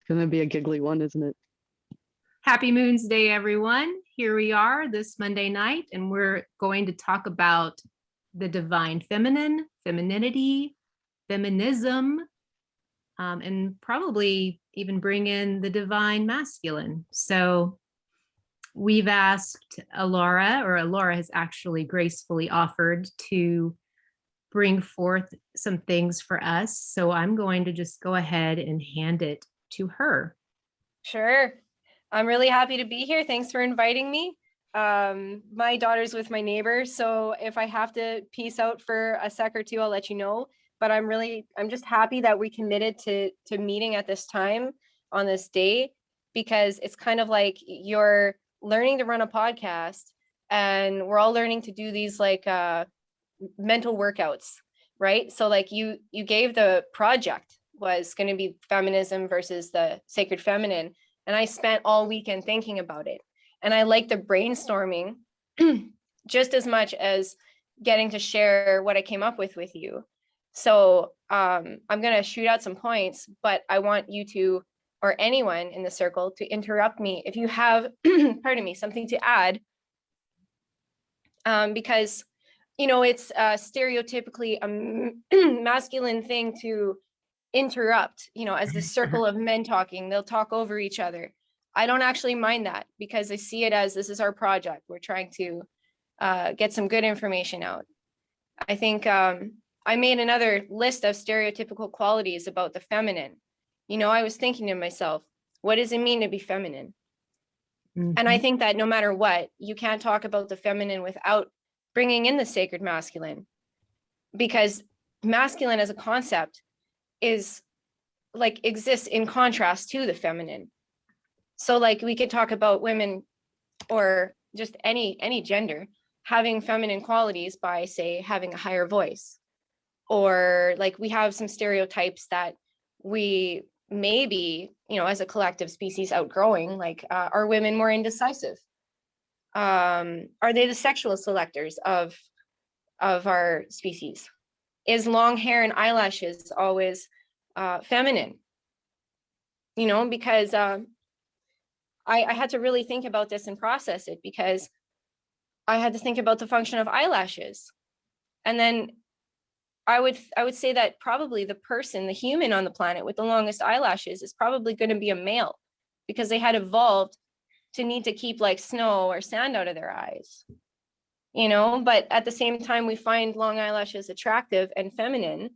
Gonna be a giggly one, isn't it? Happy Moons Day, everyone. Here we are this Monday night, and we're going to talk about the divine feminine, femininity, feminism, and probably even bring in the divine masculine. So we've asked Alora has actually gracefully offered to bring forth some things for us. So I'm going to just go ahead and hand it to her. Sure. I'm really happy to be here. Thanks for inviting me. My daughter's with my neighbor, so if I have to peace out for a sec or two, I'll let you know. But I'm just happy that we committed to meeting at this time on this day, because it's kind of like you're learning to run a podcast and we're all learning to do these like mental workouts, right? So like you gave the project was going to be feminism versus the sacred feminine. And I spent all weekend thinking about it. And I like the brainstorming just as much as getting to share what I came up with you. So I'm going to shoot out some points, but I want you to, or anyone in the circle, to interrupt me if you have, pardon me, something to add. Because, you know, it's stereotypically a masculine thing to interrupt, you know, as the circle of men talking, they'll talk over each other. I don't actually mind that, because I see it as this is our project. We're trying to get some good information out. I think I made another list of stereotypical qualities about the feminine. You know, I was thinking to myself, what does it mean to be feminine? Mm-hmm. And I think that no matter what, you can't talk about the feminine without bringing in the sacred masculine, because masculine as a concept is like exists in contrast to the feminine. So like we could talk about women or just any gender having feminine qualities by, say, having a higher voice, or like we have some stereotypes that we maybe, you know, as a collective species outgrowing, like are women more indecisive? Are they the sexual selectors of our species? Is long hair and eyelashes always feminine? You know, because I had to really think about this and process it, because I had to think about the function of eyelashes. And then I would say that probably the person, the human on the planet with the longest eyelashes is probably going to be a male, because they had evolved to need to keep like snow or sand out of their eyes. You know, but at the same time, we find long eyelashes attractive and feminine.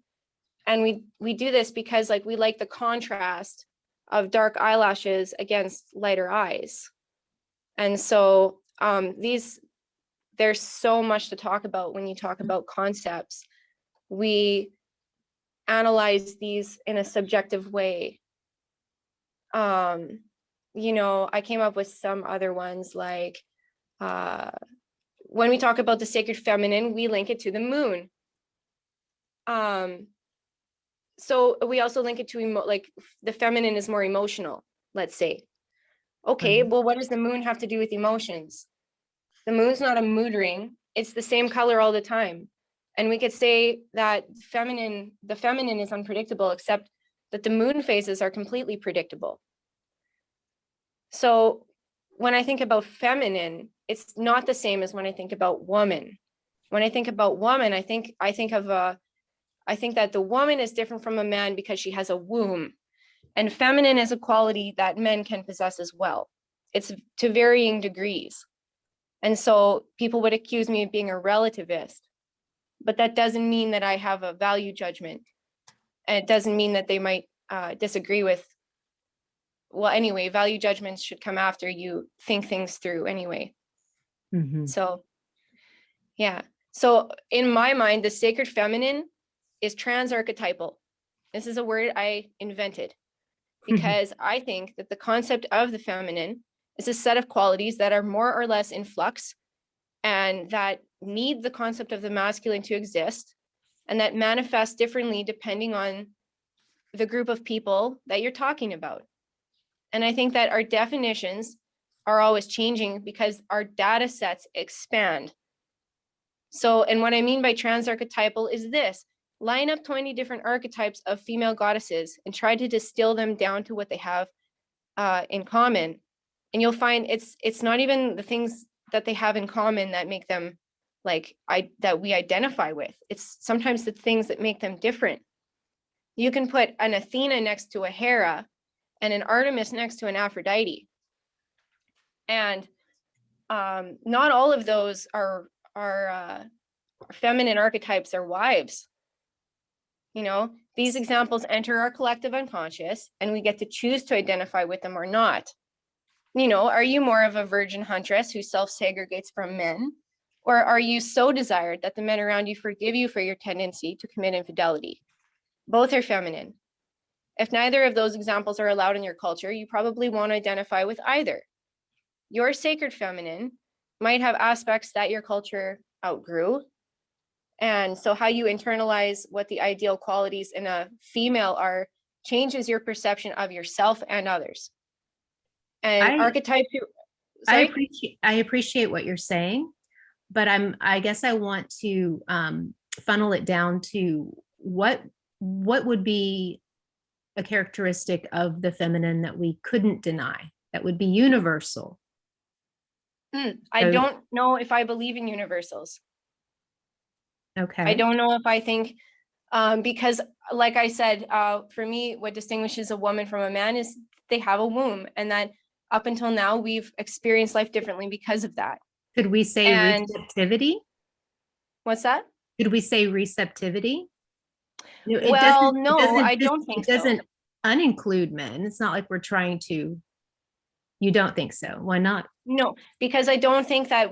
And we do this because like we like the contrast of dark eyelashes against lighter eyes. And so there's so much to talk about when you talk about concepts. We analyze these in a subjective way. You know, I came up with some other ones like when we talk about the sacred feminine, we link it to the moon. So we also link it to like the feminine is more emotional, let's say. Okay, well, what does the moon have to do with emotions? The moon's not a mood ring. It's the same color all the time. And we could say that the feminine is unpredictable, except that the moon phases are completely predictable. So when I think about feminine, it's not the same as when I think about woman. When I think about woman, I think that the woman is different from a man because she has a womb. And feminine is a quality that men can possess as well. It's to varying degrees. And so people would accuse me of being a relativist, but that doesn't mean that I have a value judgment. And it doesn't mean that they might disagree with, well, anyway, value judgments should come after you think things through anyway. Mm-hmm. So, yeah. So in my mind, the sacred feminine is transarchetypal. This is a word I invented because I think that the concept of the feminine is a set of qualities that are more or less in flux and that need the concept of the masculine to exist, and that manifest differently depending on the group of people that you're talking about. And I think that our definitions are always changing because our data sets expand. So, and what I mean by transarchetypal is this: line up 20 different archetypes of female goddesses and try to distill them down to what they have in common. And you'll find it's not even the things that they have in common that make them like that we identify with. It's sometimes the things that make them different. You can put an Athena next to a Hera and an Artemis next to an Aphrodite. And not all of those are feminine archetypes or wives. You know, these examples enter our collective unconscious and we get to choose to identify with them or not. You know, are you more of a virgin huntress who self-segregates from men? Or are you so desired that the men around you forgive you for your tendency to commit infidelity? Both are feminine. If neither of those examples are allowed in your culture, you probably won't identify with either. Your sacred feminine might have aspects that your culture outgrew. And so how you internalize what the ideal qualities in a female are changes your perception of yourself and others. And archetypes. I appreciate what you're saying, but I guess I want to funnel it down to what would be a characteristic of the feminine that we couldn't deny, that would be universal. I don't know if I believe in universals. Okay. I don't know if I think, because like I said, for me, what distinguishes a woman from a man is they have a womb, and that up until now, we've experienced life differently because of that. Could we say receptivity? What's that? Could we say receptivity? Well, no, I don't think so. It doesn't uninclude men. It's not like we're trying to. You don't think so? Why not? No, because I don't think that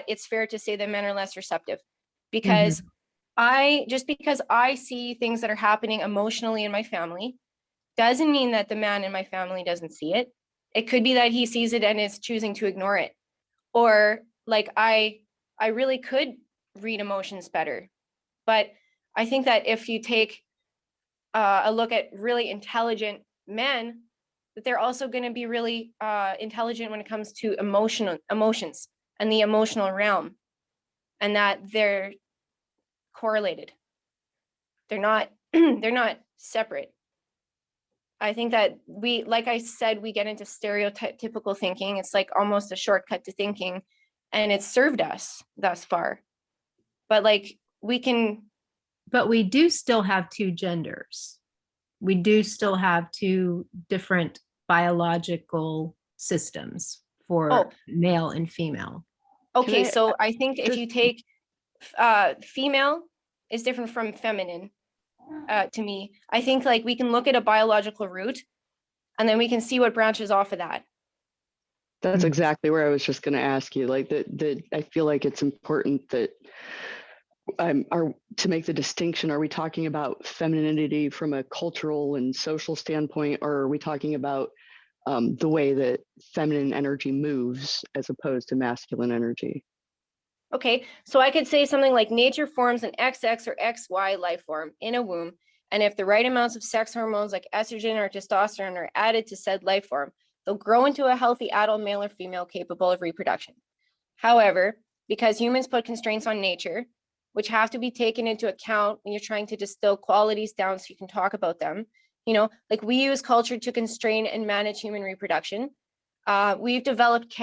it's fair to say that men are less receptive. Because because I see things that are happening emotionally in my family doesn't mean that the man in my family doesn't see it. It could be that he sees it and is choosing to ignore it. Or like I really could read emotions better. But I think that if you take a look at really intelligent men, that they're also going to be really intelligent when it comes to emotions and the emotional realm, and that they're correlated. They're not separate. I think that like I said, we get into stereotypical thinking. It's like almost a shortcut to thinking, and it's served us thus far. But like But we do still have two genders. We do still have two different biological systems for male and female. Okay, so I think if you take female is different from feminine. To me, I think like we can look at a biological root and then we can see what branches off of that. That's exactly where I was just going to ask you. Like I feel like it's important that to make the distinction. Are we talking about femininity from a cultural and social standpoint, or are we talking about the way that feminine energy moves as opposed to masculine energy? Okay, so I could say something like nature forms an XX or XY life form in a womb, and if the right amounts of sex hormones like estrogen or testosterone are added to said life form, they'll grow into a healthy adult male or female capable of reproduction. However, because humans put constraints on nature, which have to be taken into account when you're trying to distill qualities down so you can talk about them, you know, like we use culture to constrain and manage human reproduction. We've developed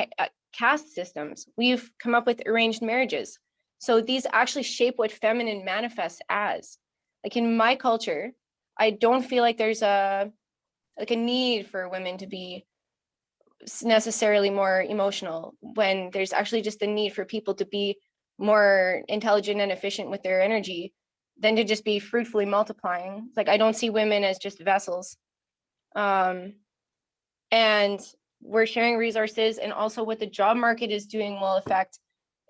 caste systems. We've come up with arranged marriages. So these actually shape what feminine manifests as. Like in my culture, I don't feel like there's a need for women to be necessarily more emotional, when there's actually just a need for people to be more intelligent and efficient with their energy than to just be fruitfully multiplying. Like I don't see women as just vessels. And we're sharing resources, and also what the job market is doing will affect,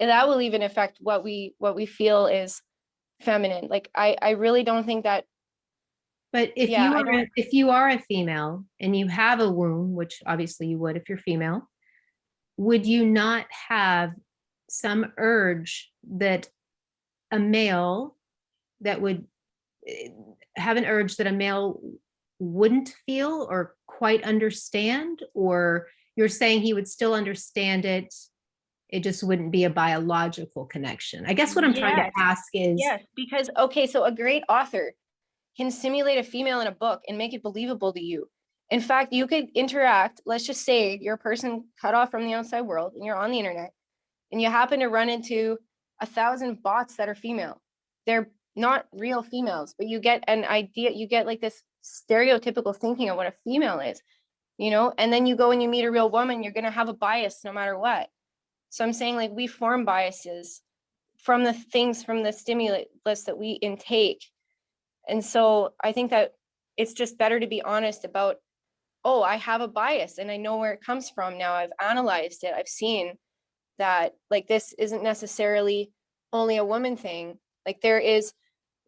and that will even affect what we feel is feminine. Like I really don't think that. But if you are a female and you have a womb, which obviously you would if you're female, would you not have some urge that a male that would have an urge that a male wouldn't feel or quite understand? Or you're saying he would still understand it It just wouldn't be a biological connection. I guess what I'm trying to Yes. ask is, Yes, because, okay, so a great author can simulate a female in a book and make it believable to you. In fact, you could interact, let's just say you're a person cut off from the outside world and you're on the internet and you happen to run into 1,000 bots that are female. They're not real females, but you get an idea, you get like this stereotypical thinking of what a female is, you know, and then you go and you meet a real woman, you're going to have a bias no matter what. So I'm saying, like, we form biases from the things, from the stimulus that we intake. And so I think that it's just better to be honest about, oh, I have a bias and I know where it comes from now. I've analyzed it. I've seen that, like, this isn't necessarily only a woman thing. Like, there is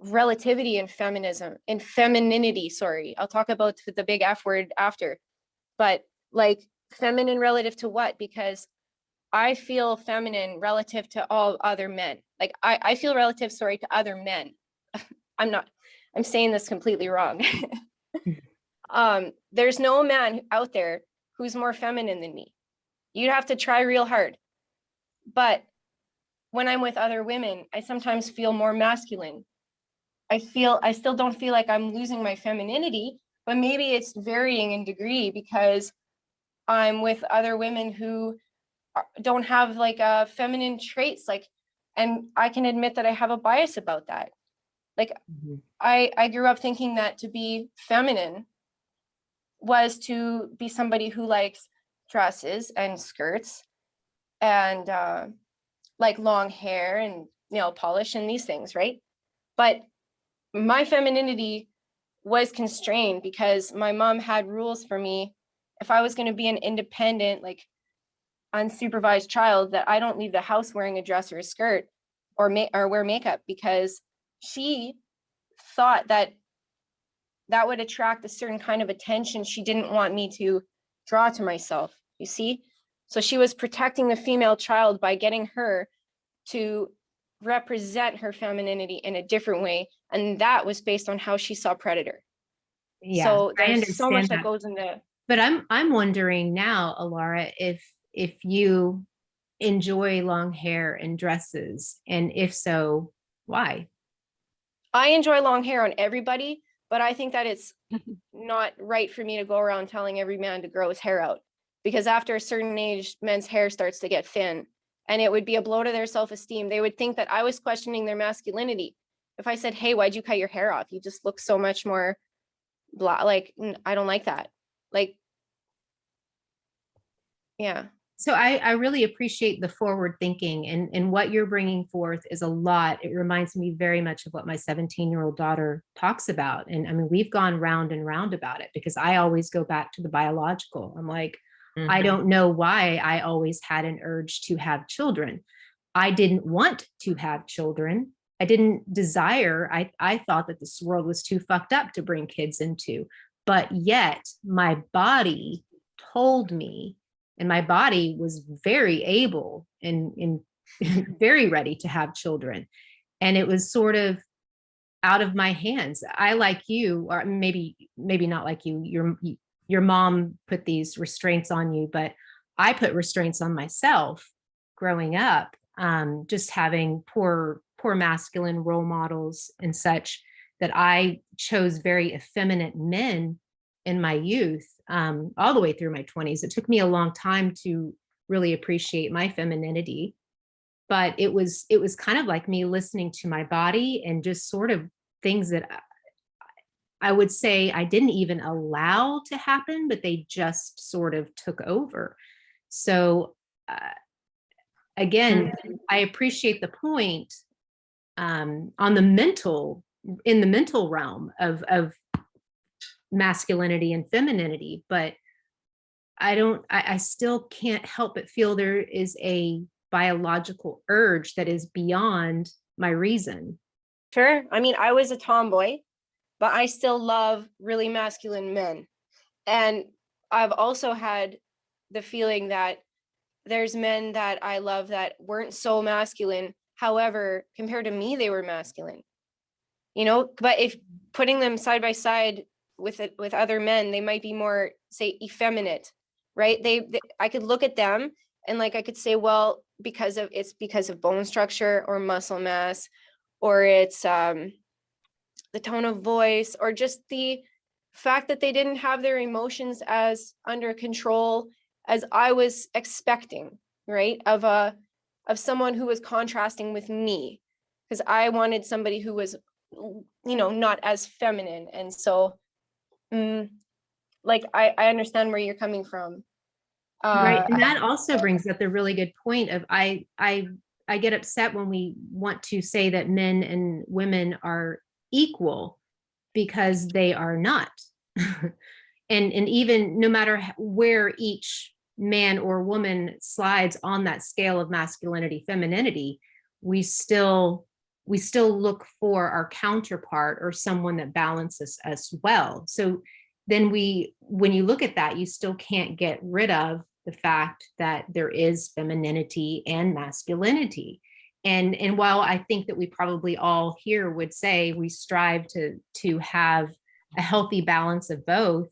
relativity in feminism, in femininity, sorry. I'll talk about the big F word after. But like, feminine relative to what? Because I feel feminine relative to all other men. Like, I feel relative, sorry, to other men. I'm saying this completely wrong. There's no man out there who's more feminine than me. You'd have to try real hard. But when I'm with other women, I sometimes feel more masculine. I still don't feel like I'm losing my femininity, but maybe it's varying in degree because I'm with other women who don't have like feminine traits, like, and I can admit that I have a bias about that. Like, I grew up thinking that to be feminine was to be somebody who likes dresses and skirts and like long hair and nail polish and these things, right? But my femininity was constrained because my mom had rules for me. If I was going to be an independent, like, unsupervised child, that I don't leave the house wearing a dress or a skirt or wear makeup, because she thought that that would attract a certain kind of attention she didn't want me to draw to myself, you see? So she was protecting the female child by getting her to represent her femininity in a different way. And that was based on how she saw Predator. yeah, So I there's so much understand that goes into. But I'm wondering now, Alara, if you enjoy long hair and dresses, and if so, why? I enjoy long hair on everybody, but I think that it's not right for me to go around telling every man to grow his hair out, because after a certain age, men's hair starts to get thin, and it would be a blow to their self-esteem. They would think that I was questioning their masculinity. If I said, hey, why'd you cut your hair off? You just look so much more blah. Like, I don't like that. Like, yeah. So I really appreciate the forward thinking, and what you're bringing forth is a lot. It reminds me very much of what my 17-year-old daughter talks about. And I mean, we've gone round and round about it because I always go back to the biological. I'm like, I don't know why I always had an urge to have children. I didn't want to have children. I didn't desire, I thought that this world was too fucked up to bring kids into, but yet my body told me, and my body was very able and very ready to have children. And it was sort of out of my hands. I, like you, or maybe not like you, your mom put these restraints on you, but I put restraints on myself growing up, just having poor masculine role models and such, that I chose very effeminate men in my youth, all the way through my 20s. It took me a long time to really appreciate my femininity, but it was kind of like me listening to my body, and just sort of things that I would say I didn't even allow to happen, but they just sort of took over. So again, I appreciate the point on the mental, in the mental realm of masculinity and femininity, but I still can't help but feel there is a biological urge that is beyond my reason. Sure. I mean, I was a tomboy, but I still love really masculine men. And I've also had the feeling that there's men that I love that weren't so masculine. However, compared to me, they were masculine, you know, but if putting them side by side with other men, they might be more, say, effeminate, right? I could look at them and, like, I could say, well, because of bone structure or muscle mass, or it's the tone of voice, or just the fact that they didn't have their emotions as under control as I was expecting, right? Of someone who was contrasting with me, because I wanted somebody who was, not as feminine. And so, like, I understand where you're coming from. Right. And that also brings up the really good point of I get upset when we want to say that men and women are equal, because they are not. And even no matter where each man or woman slides on that scale of masculinity, femininity, we still look for our counterpart or someone that balances us well. So then when you look at that, you still can't get rid of the fact that there is femininity and masculinity. And while I think that we probably all here would say we strive to have a healthy balance of both,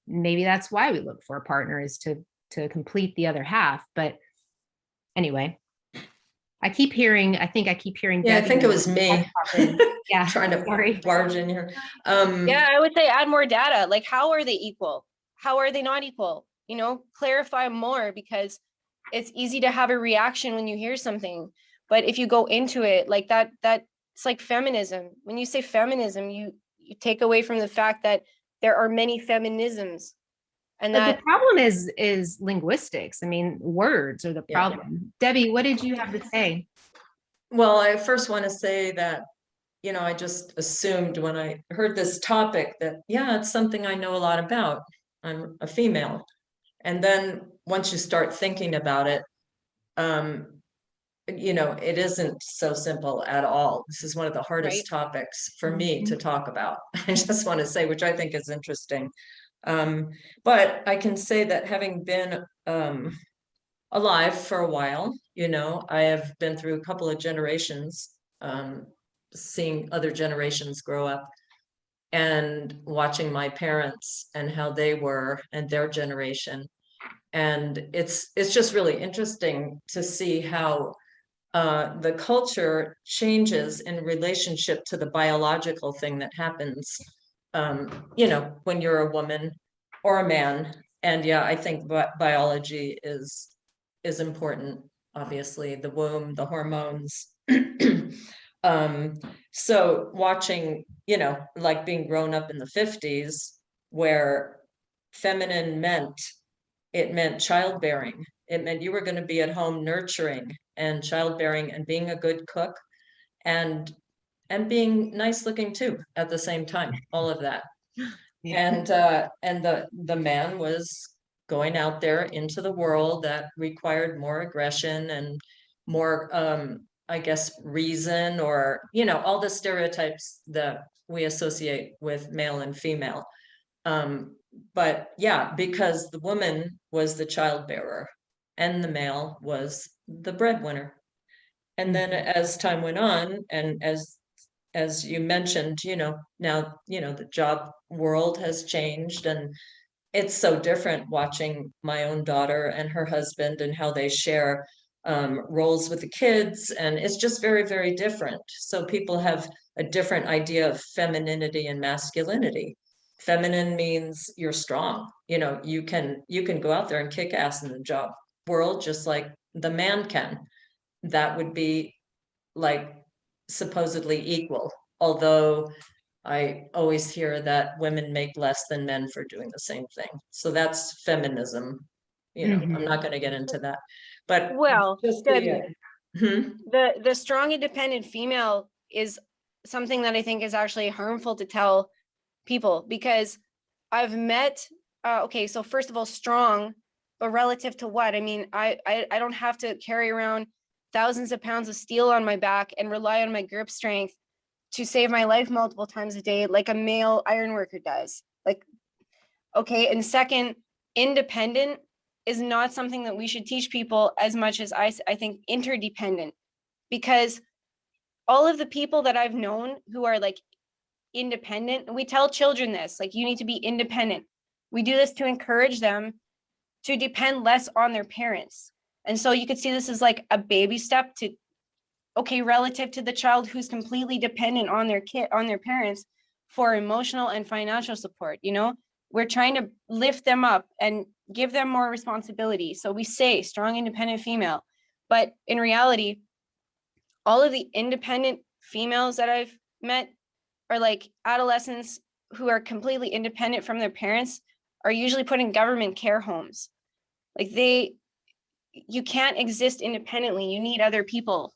maybe that's why we look for a partner, is to complete the other half. But anyway, I keep hearing Yeah, Debbie. I think it was me. Yeah, Trying to sorry. barge in here. Yeah, I would say add more data. Like, how are they equal? How are they not equal? Clarify more, because it's easy to have a reaction when you hear something. But if you go into it like that, it's like feminism. When you say feminism, you take away from the fact that there are many feminisms. And But that the problem is linguistics. I mean, words are the Yeah. problem. Debbie, what did you have to say? Well, I first want to say that, I just assumed when I heard this topic that, yeah, it's something I know a lot about. I'm a female. And then once you start thinking about it, it isn't so simple at all. This is one of the hardest Right. topics for me to talk about. I just want to say, which I think is interesting. But I can say that having been alive for a while, I have been through a couple of generations, seeing other generations grow up and watching my parents and how they were and their generation. And it's just really interesting to see how the culture changes in relationship to the biological thing that happens, when you're a woman or a man. And yeah, I think biology is important, obviously, the womb, the hormones. So watching, like being grown up in the 50s, where feminine meant childbearing. It meant you were going to be at home nurturing and childbearing and being a good cook and being nice looking too at the same time, all of that. Yeah. And the man was going out there into the world that required more aggression and more I guess reason, or all the stereotypes that we associate with male and female. But yeah, because the woman was the childbearer and the male was the breadwinner. And then as time went on, and as you mentioned, now, the job world has changed, and it's so different watching my own daughter and her husband and how they share roles with the kids. And it's just very, very different. So people have a different idea of femininity and masculinity. Feminine means you're strong. You can go out there and kick ass in the job world just like the man can. That would be like supposedly equal, although I always hear that women make less than men for doing the same thing. So that's feminism. I'm not going to get into that. But well, just Debbie, Hmm? the strong independent female is something that I think is actually harmful to tell people, because I've met okay, so first of all, strong, but relative to what? I mean, I don't have to carry around thousands of pounds of steel on my back and rely on my grip strength to save my life multiple times a day like a male iron worker does. Like, okay. And second, independent is not something that we should teach people as much as I think interdependent, because all of the people that I've known who are like independent, we tell children this, like, you need to be independent. We do this to encourage them to depend less on their parents. And so you could see this as like a baby step to, okay, relative to the child who's completely dependent on their parents for emotional and financial support, you know, we're trying to lift them up and give them more responsibility. So we say strong, independent female, but in reality, all of the independent females that I've met are like adolescents who are completely independent from their parents, are usually put in government care homes. Like you can't exist independently. You need other people,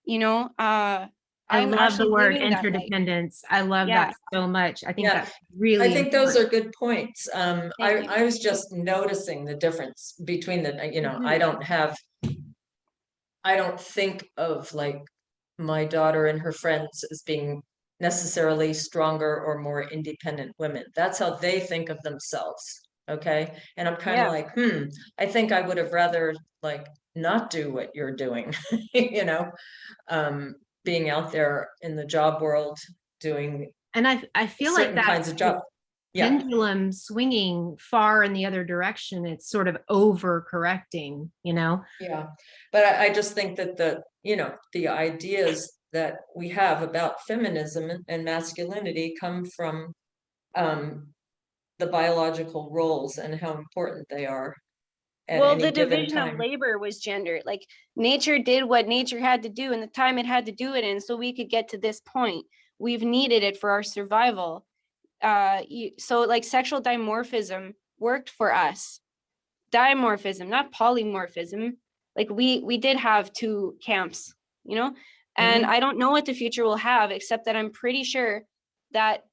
you know? I I'm love actually the word living that life. interdependence. I love Yeah. that so much. I think Yeah. that's really I think those important. are good points. Thank you. I was just noticing the difference between the, you know, I don't think of like my daughter and her friends as being necessarily stronger or more independent women. That's how they think of themselves. Okay. And I'm kind of Yeah. like, I think I would have rather like not do what you're doing, you know, being out there in the job world doing And I feel like certain kinds that's of job. Yeah. pendulum swinging far in the other direction. It's sort of over correcting, you know? Yeah, but I just think that the ideas that we have about feminism and masculinity come from the biological roles and how important they are at Well, any the given division of time. labor was gendered. Like nature did what nature had to do in the time it had to do it in, so we could get to this point. We've needed it for our survival. So like sexual dimorphism worked for us. Dimorphism, not polymorphism. Like we did have two camps, you know, and I don't know what the future will have, except that I'm pretty sure that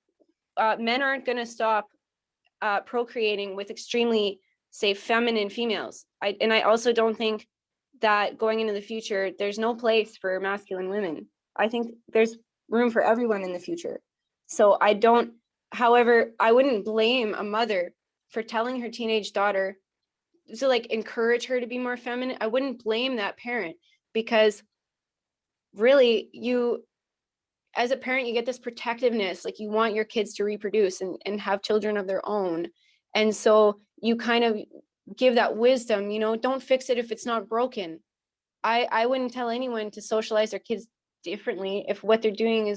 men aren't going to stop procreating with extremely, say, feminine females. I also don't think that going into the future, there's no place for masculine women. I think there's room for everyone in the future. So however, I wouldn't blame a mother for telling her teenage daughter to like encourage her to be more feminine. I wouldn't blame that parent, because really as a parent, you get this protectiveness, like you want your kids to reproduce and have children of their own. And so you kind of give that wisdom, you know, don't fix it if it's not broken. I wouldn't tell anyone to socialize their kids differently if what they're doing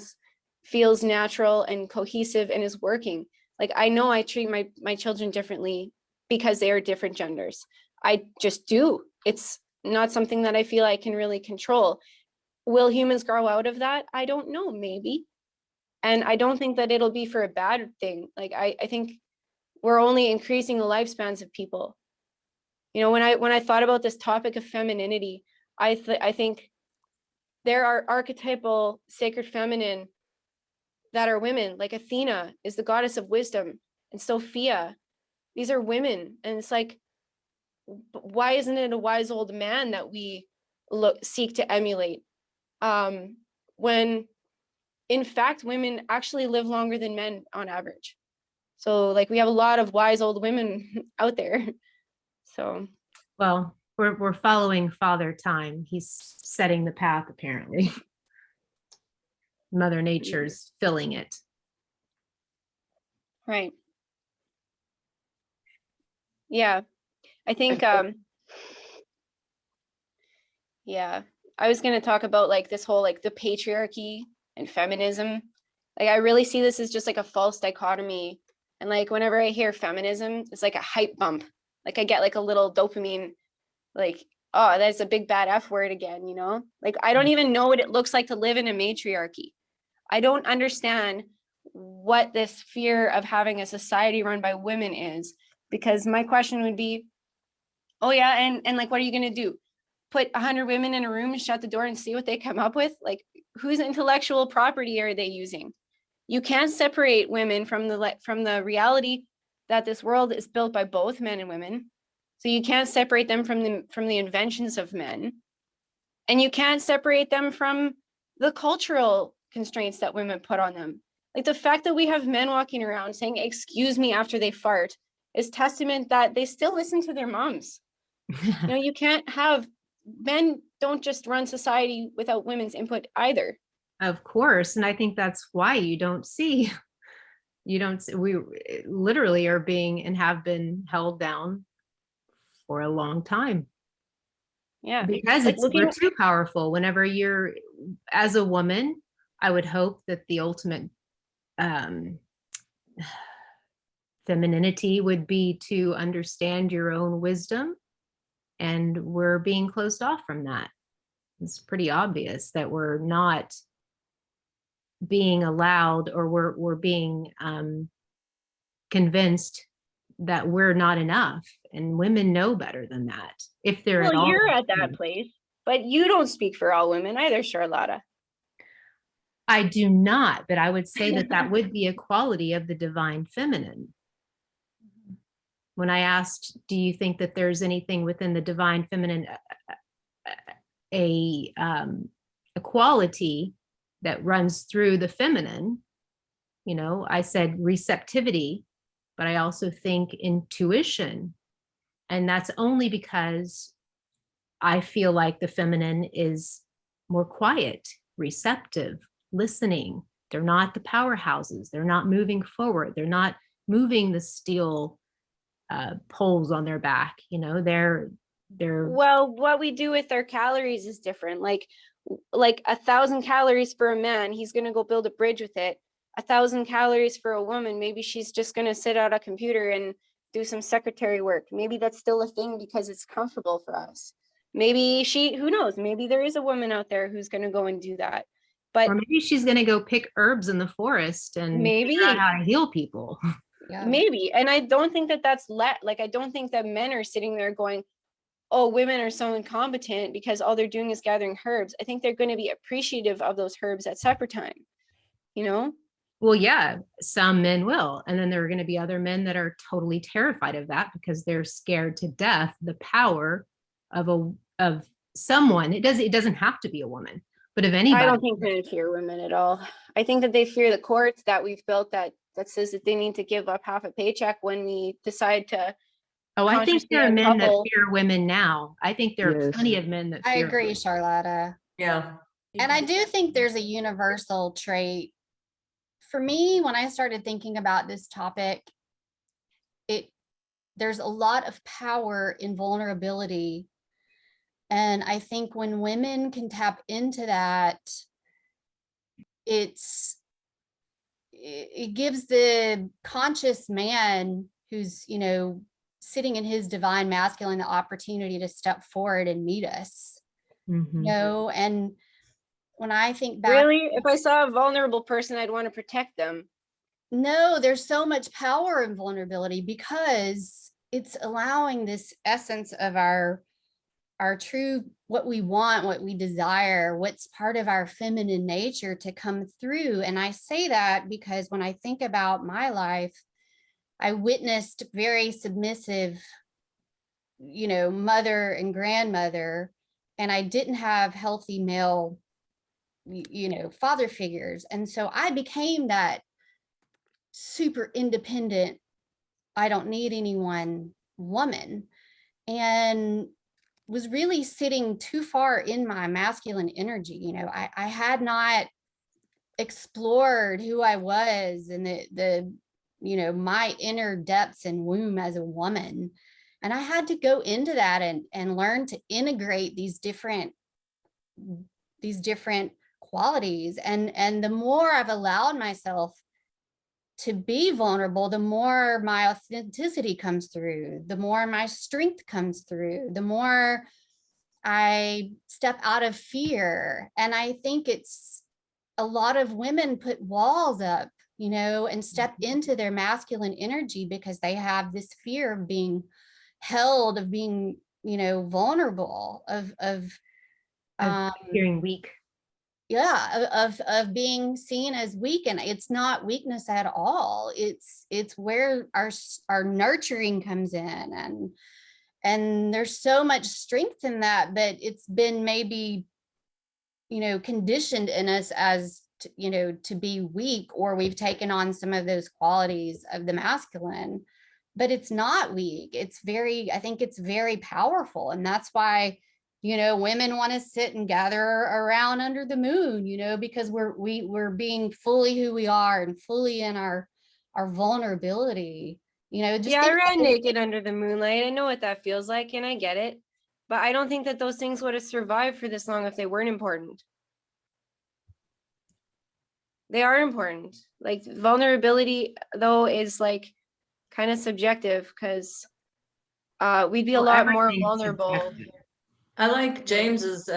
feels natural and cohesive and is working. Like I know I treat my children differently because they are different genders. I just do. It's not something that I feel I can really control. Will humans grow out of that? I don't know, maybe. And I don't think that it'll be for a bad thing. Like I think we're only increasing the lifespans of people. You know, when I thought about this topic of femininity, I think there are archetypal sacred feminine that are women, like Athena is the goddess of wisdom, and Sophia. These are women, and it's like, why isn't it a wise old man that we seek to emulate? When in fact, women actually live longer than men on average. So like we have a lot of wise old women out there. So Well, we're following Father Time. He's setting the path, apparently. Mother Nature's filling it. right. Yeah. I think yeah. I was gonna talk about like this whole like the patriarchy and feminism. Like I really see this as just like a false dichotomy. And like whenever I hear feminism, it's like a hype bump. Like I get like a little dopamine, like, oh, that's a big bad F word again, you know? Like I don't even know what it looks like to live in a matriarchy. I don't understand what this fear of having a society run by women is, because my question would be, oh yeah, and like what are you gonna do? Put 100 women in a room and shut the door and see what they come up with? Like whose intellectual property are they using? You can't separate women from the reality that this world is built by both men and women. So you can't separate them from the inventions of men, and you can't separate them from the cultural constraints that women put on them. Like the fact that we have men walking around saying "excuse me" after they fart is testament that they still listen to their moms. You know, you can't have men don't just run society without women's input either. Of course. And I think that's why we literally are being and have been held down for a long time. Yeah. Because Like we're too powerful. Whenever you're, as a woman, I would hope that the ultimate femininity would be to understand your own wisdom, and we're being closed off from that. It's pretty obvious that we're not being allowed, or we're being convinced that we're not enough, and women know better than that, if they're at well, all. you're at that place, but you don't speak for all women either, Charlotta. I do not, but I would say that that would be a quality of the divine feminine. When I asked, do you think that there's anything within the divine feminine, a quality that runs through the feminine, you know, I said receptivity, but I also think intuition. And that's only because I feel like the feminine is more quiet, receptive, listening. They're not the powerhouses. They're not moving forward. They're not moving the steel poles on their back. You know, they're Well, what we do with our calories is different. Like 1,000 calories for a man, he's gonna go build a bridge with it. 1,000 calories for a woman, maybe she's just gonna sit at a computer and do some secretary work. Maybe that's still a thing because it's comfortable for us. Maybe who knows, maybe there is a woman out there who's gonna go and do that. But or maybe she's going to go pick herbs in the forest and maybe figure out how to heal people. Yeah. maybe, and I don't think that that's like, I don't think that men are sitting there going, oh, women are so incompetent because all they're doing is gathering herbs. I think they're going to be appreciative of those herbs at supper time, you know? Well, yeah, some men will. And then there are going to be other men that are totally terrified of that because they're scared to death the power of someone. It doesn't have to be a woman, but of anybody. I don't think men fear women at all. I think that they fear the courts that we've built that says that they need to give up half a paycheck when we decide to. Oh, I think consciously there are men that uncouple. fear women now. I think there are Yes. plenty of men that I fear agree, women. Charlotta. Yeah. And I do think there's a universal trait. For me, when I started thinking about this topic, there's a lot of power in vulnerability. And I think when women can tap into that, it gives the conscious man who's, you know, sitting in his divine masculine the opportunity to step forward and meet us. Mhm. You know, and when I think back, Really, if I saw a vulnerable person, I'd want to protect them. no, there's so much power in vulnerability because it's allowing this essence of our true, what we want, what we desire, what's part of our feminine nature to come through. And I say that because when I think about my life, I witnessed very submissive, you know, mother and grandmother, and I didn't have healthy male, you know, father figures. And so I became that super independent, I don't need anyone woman, and was really sitting too far in my masculine energy. You know, I had not explored who I was and the you know, my inner depths and womb as a woman. And I had to go into that and learn to integrate these different qualities. And the more I've allowed myself to be vulnerable, the more my authenticity comes through, the more my strength comes through, the more I step out of fear. And I think it's a lot of women put walls up, you know, and step into their masculine energy because they have this fear of being held, of being, you know, vulnerable, of Feeling weak. yeah, of being seen as weak. And it's not weakness at all. It's where our nurturing comes in, and there's so much strength in that, but it's been maybe, you know, conditioned in us as you know, to be weak, or we've taken on some of those qualities of the masculine, but it's not weak. It's I think it's very powerful. And that's why, you know, women want to sit and gather around under the moon, you know, because we're being fully who we are and fully in our vulnerability, you know. Just Yeah, I think ran naked under the moonlight. I know what that feels like, and I get it. But I don't think that those things would have survived for this long if they weren't important. They are important. Like vulnerability though is like kind of subjective because we'd be a Well, lot more everything's vulnerable. subjective. I like James's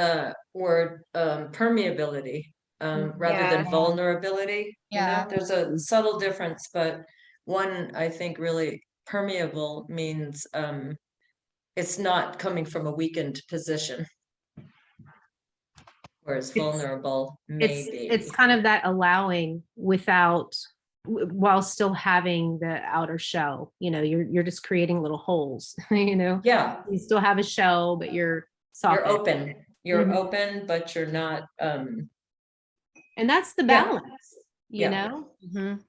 word, permeability, rather Yeah. than vulnerability. You know, Yeah. there's a subtle difference, but one I think really permeable means it's not coming from a weakened position, whereas It's- vulnerable It's maybe. kind of that allowing without while still having the outer shell. You know, you're just creating little holes. You know, Yeah, you still have a shell, but you're soft. you're open. You're Mhm. open, but you're not. And that's the Yeah. balance. You Yeah. know, Mhm.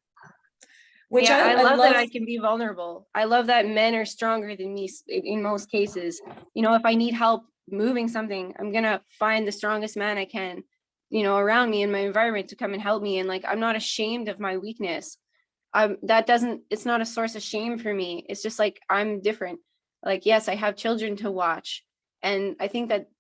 Which Yeah, I love that love. I can be vulnerable. I love that men are stronger than me in most cases. You know, if I need help moving something, I'm gonna find the strongest man I can, you know, around me in my environment to come and help me. And like, I'm not ashamed of my weakness. It's not a source of shame for me. It's just like, I'm different. Like, yes, I have children to watch. And I think that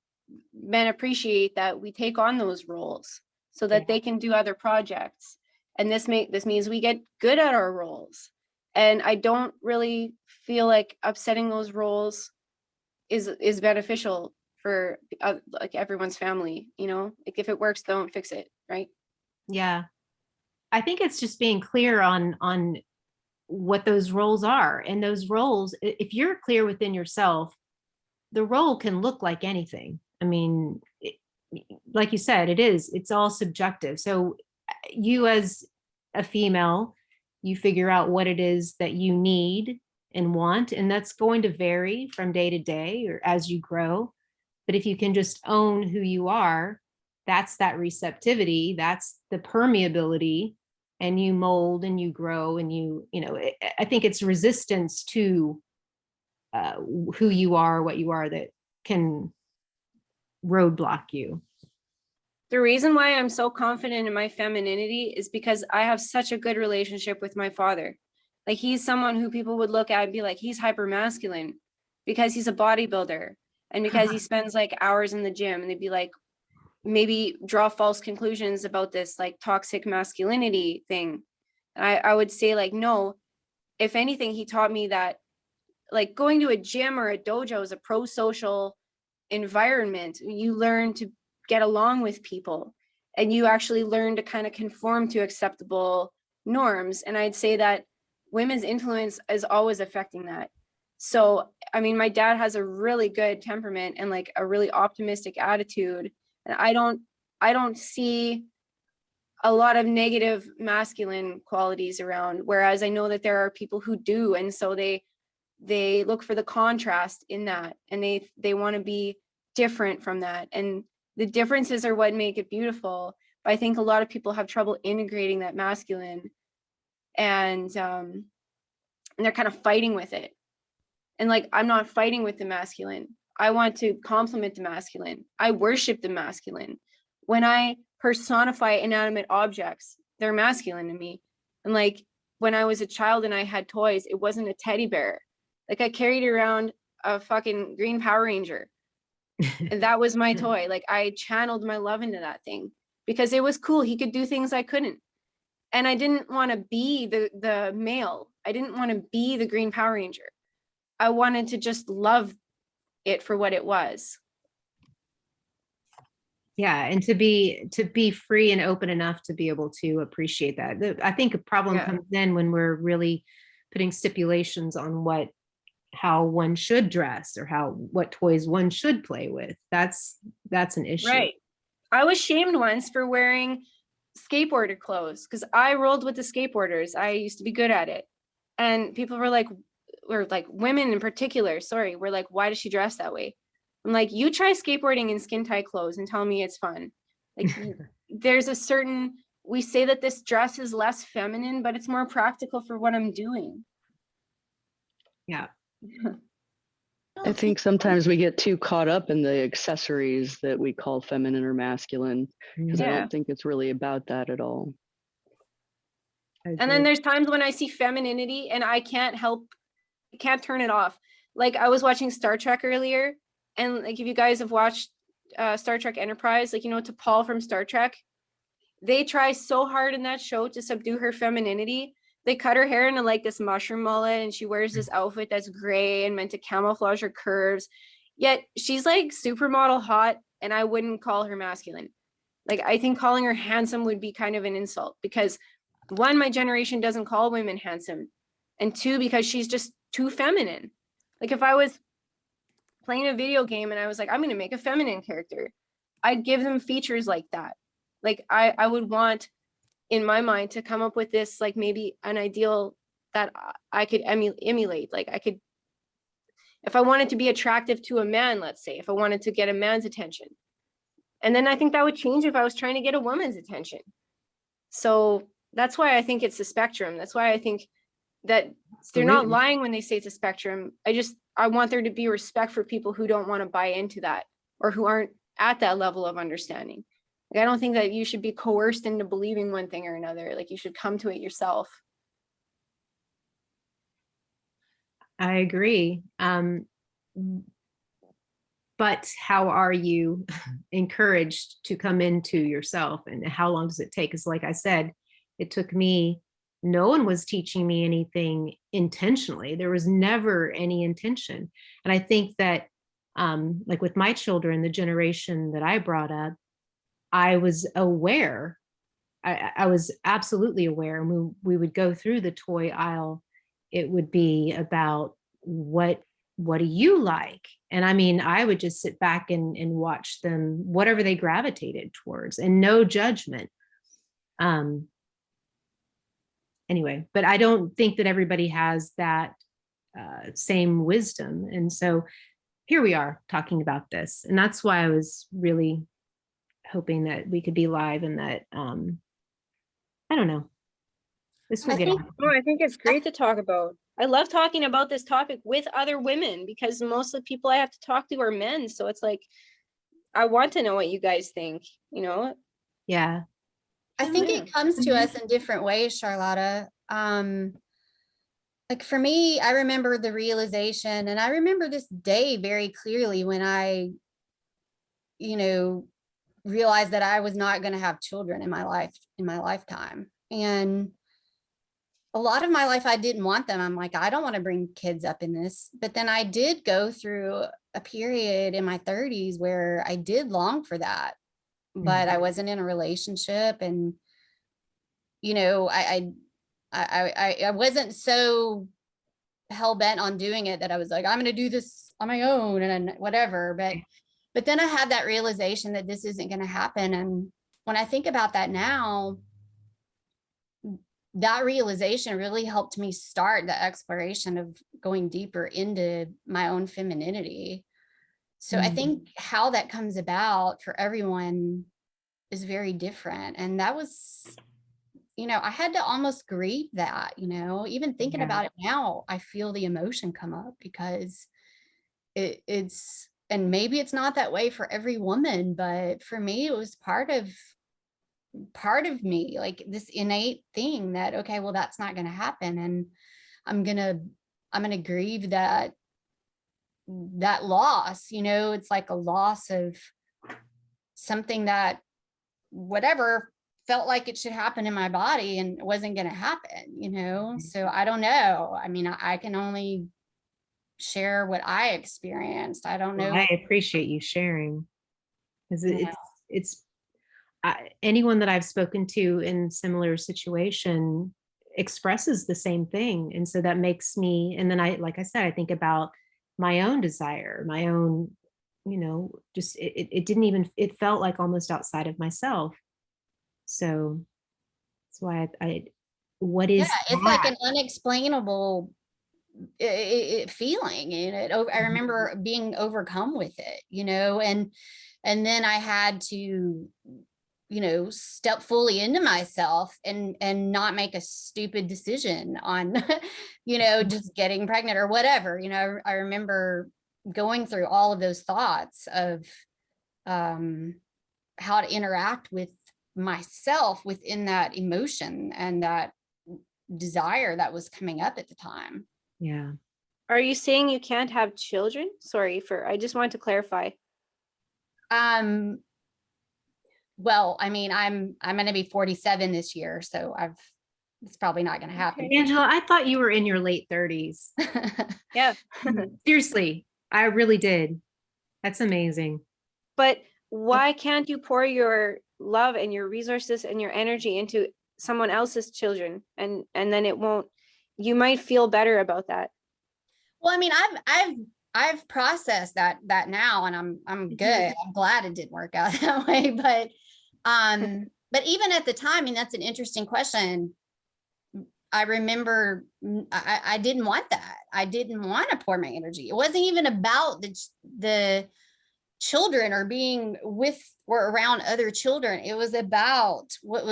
men appreciate that we take on those roles so that they can do other projects. And this means we get good at our roles. And I don't really feel like upsetting those roles is beneficial for like everyone's family, you know? Like if it works, don't fix it, right? yeah. I think it's just being clear on what those roles are. And those roles, if you're clear within yourself, the role can look like anything. I mean, like you said, it's all subjective. So you as a female, you figure out what it is that you need and want, and that's going to vary from day to day or as you grow. But if you can just own who you are, that's that receptivity, that's the permeability, and you mold and you grow and you know, I think it's resistance to who you are, what you are, that can roadblock you. The reason why I'm so confident in my femininity is because I have such a good relationship with my father. Like he's someone who people would look at and be like, he's hyper masculine because he's a bodybuilder and because he spends like hours in the gym, and they'd be like, maybe draw false conclusions about this like toxic masculinity thing. And I would say like, no, if anything, he taught me that like going to a gym or a dojo is a pro-social environment. You learn to get along with people and you actually learn to kind of conform to acceptable norms. And I'd say that women's influence is always affecting that. So, I mean, my dad has a really good temperament and like a really optimistic attitude. And I don't see a lot of negative masculine qualities around, whereas I know that there are people who do. And so they look for the contrast in that, and they want to be different from that, and the differences are what make it beautiful. But I think a lot of people have trouble integrating that masculine, and they're kind of fighting with it. And like, I'm not fighting with the masculine. I want to complement the masculine. I worship the masculine. When I personify inanimate objects, they're masculine to me. And like when I was a child and I had toys, it wasn't a teddy bear. Like I carried around a fucking green Power Ranger. And that was my toy. Like I channeled my love into that thing because it was cool. He could do things I couldn't. And I didn't want to be the male. I didn't want to be the green Power Ranger. I wanted to just love it for what it was. Yeah, and to be free and open enough to be able to appreciate that. I think a problem Yeah. comes in when we're really putting stipulations on how one should dress or what toys one should play with. That's an issue. Right. I was shamed once for wearing skateboarder clothes because I rolled with the skateboarders. I used to be good at it. And people were like, women in particular, sorry, were like, why does she dress that way? I'm like, you try skateboarding in skin tight clothes and tell me it's fun. Like there's a certain, we say that this dress is less feminine, but it's more practical for what I'm doing. Yeah. I think sometimes we get too caught up in the accessories that we call feminine or masculine, because I Yeah. don't think it's really about that at all. And then there's times when I see femininity and I can't turn it off. Like I was watching Star Trek earlier And like, if you guys have watched Star Trek Enterprise, like, you know, T'Pol from Star Trek, they try so hard in that show to subdue her femininity. They cut her hair into like this mushroom mullet, and she wears this outfit that's gray and meant to camouflage her curves. Yet she's like supermodel hot, and I wouldn't call her masculine. Like, I think calling her handsome would be kind of an insult, because one, my generation doesn't call women handsome, and two, because she's just too feminine. Like, if I was playing a video game and I was like, I'm going to make a feminine character, I'd give them features like that. Like, I would want, in my mind, to come up with this, like, maybe an ideal that I could emulate. Like, I could, if I wanted to be attractive to a man, let's say, if I wanted to get a man's attention, and then I think that would change if I was trying to get a woman's attention. So that's why I think it's a spectrum. That's why I think that they're not lying when they say it's a spectrum. I want there to be respect for people who don't want to buy into that, or who aren't at that level of understanding. Like, I don't think that you should be coerced into believing one thing or another. Like, you should come to it yourself. I agree. But how are you encouraged to come into yourself, and how long does it take? Because like I said, it took me, no one was teaching me anything intentionally. There was never any intention. And I think that like with my children, the generation that I brought up, I was aware. I was absolutely aware. And we would go through the toy aisle. It would be about what do you like? And I mean, I would just sit back and watch them, whatever they gravitated towards, and no judgment. Anyway, but I don't think that everybody has that same wisdom. And so here we are talking about this. And that's why I was really hoping that we could be live, and that, I don't know. This will I get think- out. I think it's great to talk about. I love talking about this topic with other women, because most of the people I have to talk to are men. So it's like, I want to know what you guys think, you know? Yeah. I think Yeah. it comes to us in different ways, Charlotta. Like for me, I remember the realization, and I remember this day very clearly when I, you know, realized that I was not going to have children in my lifetime. And a lot of my life, I didn't want them. I'm like, I don't want to bring kids up in this. But then I did go through a period in my 30s where I did long for that, but I wasn't in a relationship. And, you know, I wasn't so hell bent on doing it that I was like, I'm going to do this on my own and whatever. But then I had that realization that this isn't going to happen. And when I think about that now, that realization really helped me start the exploration of going deeper into my own femininity. So I think how that comes about for everyone is very different. And that was, you know, I had to almost grieve that, you know, even thinking about it now, I feel the emotion come up, because it's, and maybe it's not that way for every woman, but for me, it was part of me, like this innate thing that, okay, well, that's not going to happen. And I'm going to grieve that loss, you know. It's like a loss of something that whatever felt like it should happen in my body, and it wasn't going to happen, you know. So I don't know. I mean, I can only share what I experienced. I don't know. I appreciate you sharing, because it's anyone that I've spoken to in similar situation expresses the same thing. And so that makes me, and then like I said, I think about my own desire, my own, you know, just, it didn't even, it felt like almost outside of myself. So that's why what is it's like an unexplainable feeling, and I remember being overcome with it, you know, and then I had to, you know, step fully into myself and not make a stupid decision on, you know, just getting pregnant or whatever. You know, I remember going through all of those thoughts of how to interact with myself within that emotion and that desire that was coming up at the time. Yeah. Are you saying you can't have children? Sorry I just wanted to clarify. Well, I mean, I'm going to be 47 this year, so it's probably not going to happen. Angela, I thought you were in your late 30s. Yeah. Seriously, I really did. That's amazing. But why can't you pour your love and your resources and your energy into someone else's children, and then you might feel better about that? Well, I mean, I've processed that now, and I'm good. I'm glad it didn't work out that way. But even at the time, I mean, that's an interesting question. I remember I didn't want that. I didn't want to pour my energy. It wasn't even about the children or being with or around other children. It was about what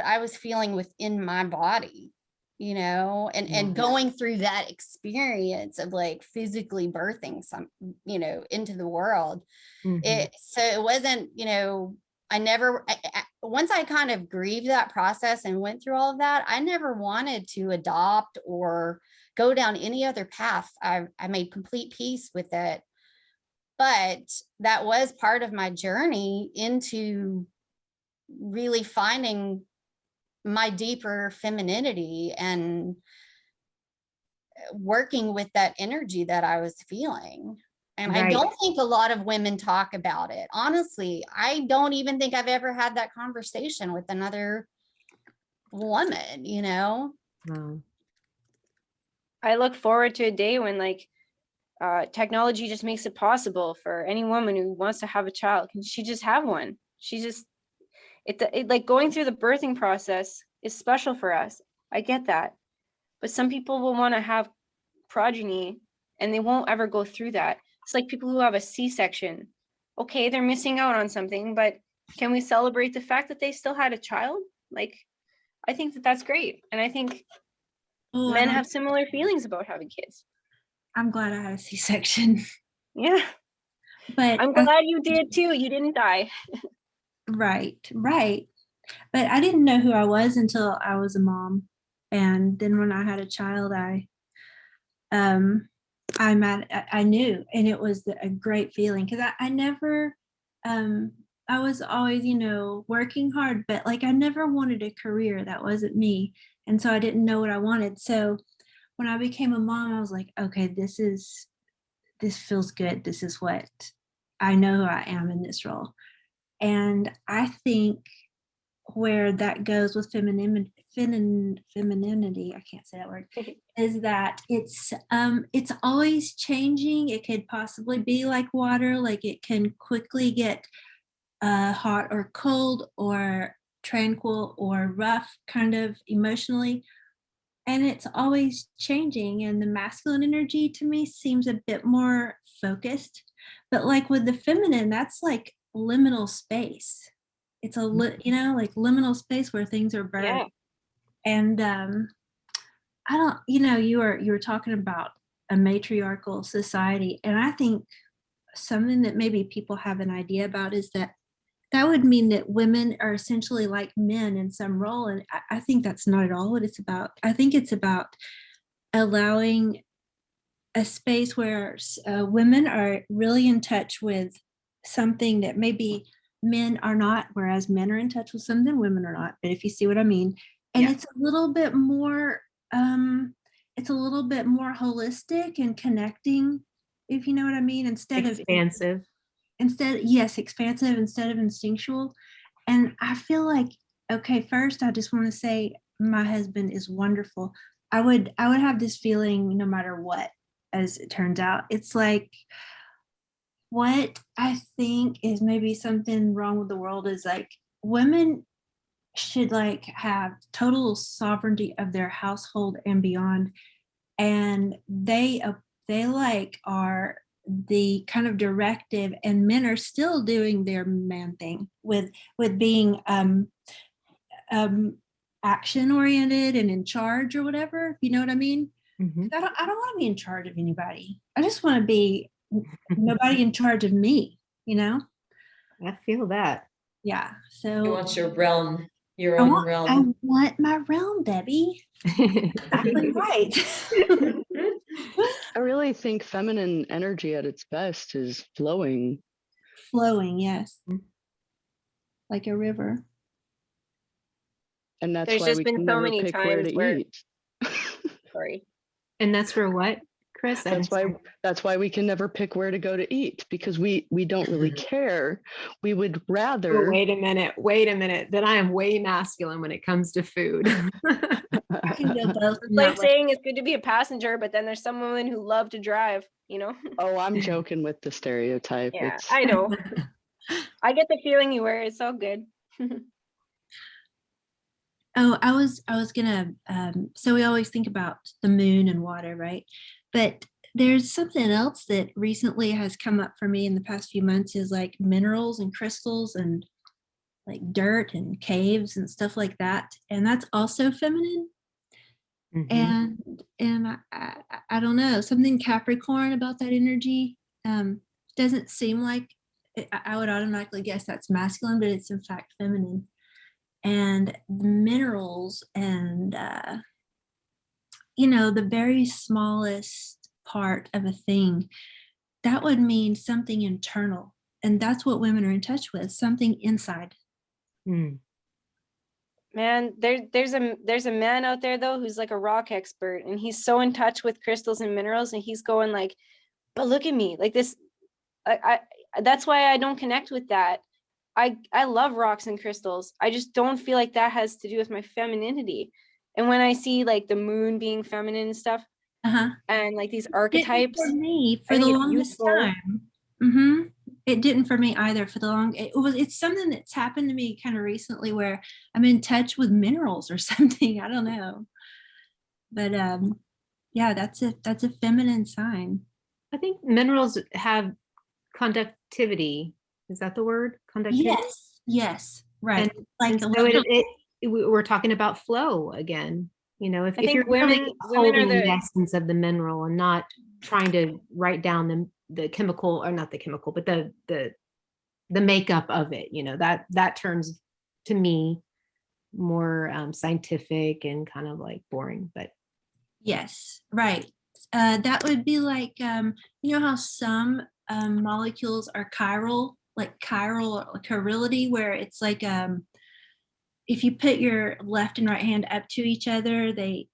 I was feeling within my body, you know, and going through that experience of like physically birthing some, you know, into the world. So it wasn't, you know, once I kind of grieved that process and went through all of that, I never wanted to adopt or go down any other path. I made complete peace with it. But that was part of my journey into really finding my deeper femininity and working with that energy that I was feeling. And I don't think a lot of women talk about it. Honestly, I don't even think I've ever had that conversation with another woman, you know? Wow. I look forward to a day when like technology just makes it possible for any woman who wants to have a child. Can she just have one? It like going through the birthing process is special for us. I get that. But some people will want to have progeny and they won't ever go through that. It's like people who have a C-section. Okay, they're missing out on something, but can we celebrate the fact that they still had a child? Like, I think that that's great. And I think men have similar feelings about having kids. I'm glad I had a C-section. Yeah. But I'm glad you did too. You didn't die. Right. But I didn't know who I was until I was a mom. And then when I had a child, I knew, and it was a great feeling because I never, I was always, you know, working hard, but like I never wanted a career. That wasn't me. And so I didn't know what I wanted. So when I became a mom, I was like, okay, this feels good. This is what I know who I am in this role. And I think where that goes with femininity, I can't say that word, is that it's always changing. It could possibly be like water, like it can quickly get hot or cold or tranquil or rough kind of emotionally. And it's always changing. And the masculine energy to me seems a bit more focused. But like with the feminine, that's like liminal space. It's like liminal space where things are birthed. Yeah. And I don't, you were talking about a matriarchal society. And I think something that maybe people have an idea about is that would mean that women are essentially like men in some role. And I think that's not at all what it's about. I think it's about allowing a space where women are really in touch with something that maybe men are not, whereas men are in touch with something women are not. But if you see what I mean, and it's a little bit more, holistic and connecting, if you know what I mean, Expansive. Expansive instead of instinctual. And I feel like, okay, first I just want to say my husband is wonderful. I would have this feeling no matter what, as it turns out. It's like, what I think is maybe something wrong with the world is like women should like have total sovereignty of their household and beyond. And they like are the kind of directive, and men are still doing their man thing with being action oriented and in charge or whatever, you know what I mean? Mm-hmm. I don't want to be in charge of anybody. I just want to be nobody in charge of me, you know? I feel that. Yeah. He So wants your realm. your I own want, I realm. want my realm, Debbie. Exactly right. I really think feminine energy at its best is flowing. Flowing, yes. Like a river. And that's There's why just we been can so never many pick where times to where, eat. sorry. And that's for what, Chris? I That's missed why that. that's why we can never pick where to go to eat, because we don't really care. We would rather Oh, wait a minute. Then I am way masculine when it comes to food. I can go both It's in like that way. saying it's good to be a passenger, but then there's some women who love to drive, you know? Oh, I'm joking with the stereotype. Yeah, It's I know. I get the feeling you wear. It's all good. Oh, I was gonna, so we always think about the moon and water, right? But there's something else that recently has come up for me in the past few months is like minerals and crystals and like dirt and caves and stuff like that. And that's also feminine. Mhm. And I don't know, something Capricorn about that energy. Doesn't seem like I would automatically guess that's masculine, but it's in fact feminine. And the minerals and the very smallest part of a thing, that would mean something internal. And that's what women are in touch with, something inside. Mm. Man, there's a man out there though who's like a rock expert, and he's so in touch with crystals and minerals, and he's going like, but look at me, like this. I that's why I don't connect with that. I love rocks and crystals. I just don't feel like that has to do with my femininity. And when I see like the moon being feminine and stuff, Uh-huh. and like these Didn't archetypes, for me I for the think it's longest useful. time. It didn't for me either for the long. It's something that's happened to me kind of recently where I'm in touch with minerals or something. I don't know. But yeah, that's a feminine sign. I think minerals have conductivity. Is that the word? Conductivity? Yes, right. And, Like and so we're talking about flow again. I If you're think really women are holding the the essence of the mineral and not trying to write down the chemical, or not the chemical, but the makeup of it, that turns to me more scientific and kind of like boring. But yes, right. That would be like how some molecules are chiral, like chiral chirility, where it's like if you put your left and right hand up to each other, the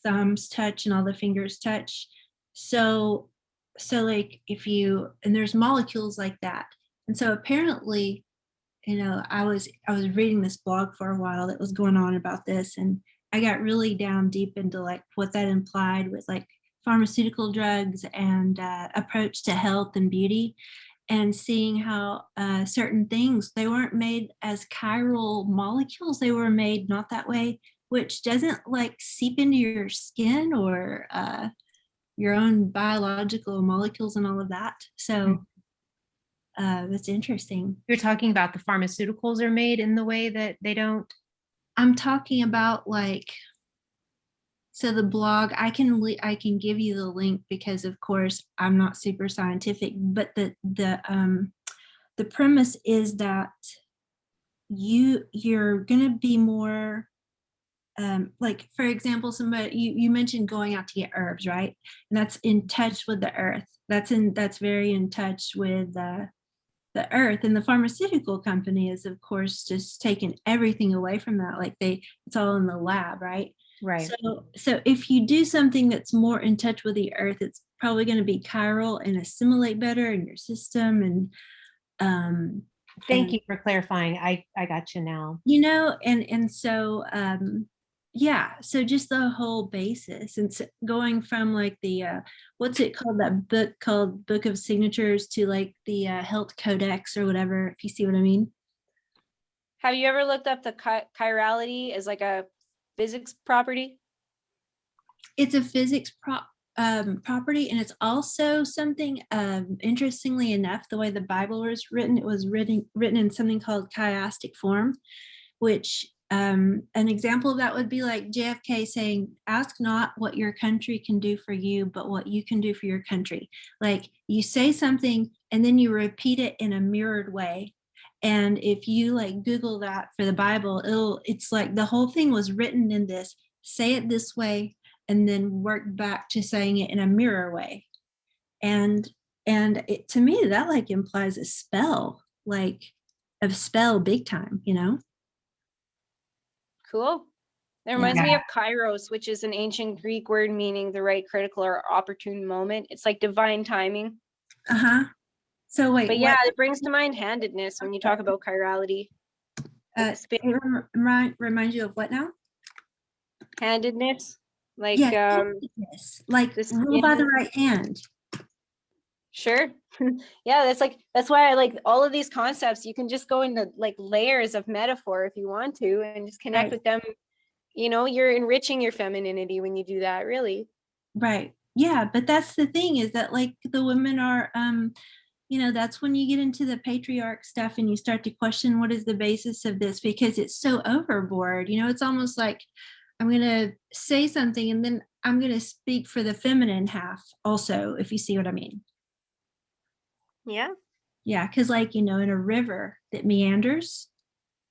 thumbs touch and all the fingers touch. So like if you and there's molecules like that. And so apparently, I was reading this blog for a while that was going on about this, and I got really down deep into like what that implied with like pharmaceutical drugs and approach to health and beauty, and seeing how certain things, they weren't made as chiral molecules, they were made not that way, which doesn't like seep into your skin or your own biological molecules and all of that. So that's interesting. you're talking about the pharmaceuticals are made in the way that they don't. I'm talking about like, so the blog, I can give you the link because of course I'm not super scientific, but the premise is that you're gonna be more like, for example, somebody you mentioned going out to get herbs, right? And that's in touch with the earth. That's very in touch with the earth. And the pharmaceutical company is of course just taking everything away from that. Like it's all in the lab, right? Right. So if you do something that's more in touch with the earth, it's probably going to be chiral and assimilate better in your system. And Thank you for clarifying. I got you now. and so yeah, so just the whole basis, and going from like the what's it called, that book called Book of Signatures, to like the health codex or whatever, if you see what I mean. Have you ever looked up the chirality as like a physics property? It's a physics property, and it's also something, interestingly enough, the way the Bible was written, it was written in something called chiastic form, which an example of that would be like JFK saying, ask not what your country can do for you, but what you can do for your country. Like you say something and then you repeat it in a mirrored way. And if you like Google that for the Bible, it's like the whole thing was written in this, say it this way, and then work back to saying it in a mirror way. And it, to me, that like implies a spell, like a spell big time, you know? Cool. That reminds me of kairos, which is an ancient Greek word meaning the right critical or opportune moment. It's like divine timing. Uh-huh. So wait, But yeah, it brings to mind handedness when you talk about chirality. it reminds you of what now? Handedness. Like Yeah, yes, like this rule by the right hand. Sure. Yeah, that's why I like all of these concepts. You can just go into like layers of metaphor if you want to and just connect with them. You know, you're enriching your femininity when you do that, really. Right. Yeah, but that's the thing, is that like the women are you know, that's when you get into the patriarch stuff and you start to question what is the basis of this, because it's so overboard. You know, it's almost like I'm going to say something and then I'm going to speak for the feminine half also, if you see what I mean. Yeah. Yeah, because like, you know, in a river that meanders,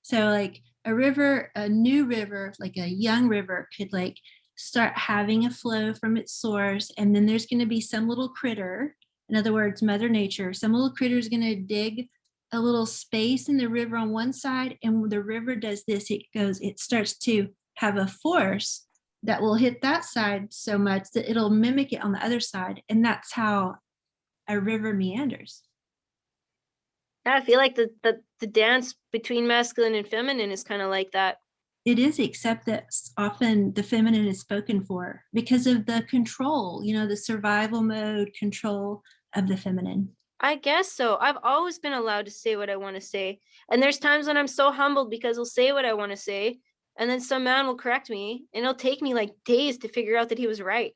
so like a river, a new river, like a young river could like start having a flow from its source, and then there's going to be some little critter, in other words, Mother Nature, some little critter is going to dig a little space in the river on one side, and when the river does this, it starts to have a force that will hit that side so much that it'll mimic it on the other side, and that's how a river meanders. I feel like the dance between masculine and feminine is kind of like that. It is, except that often the feminine is spoken for because of the control, you know, the survival mode control of the feminine. I guess so. I've always been allowed to say what I want to say. And there's times when I'm so humbled because I'll say what I want to say. And then some man will correct me and it'll take me like days to figure out that he was right.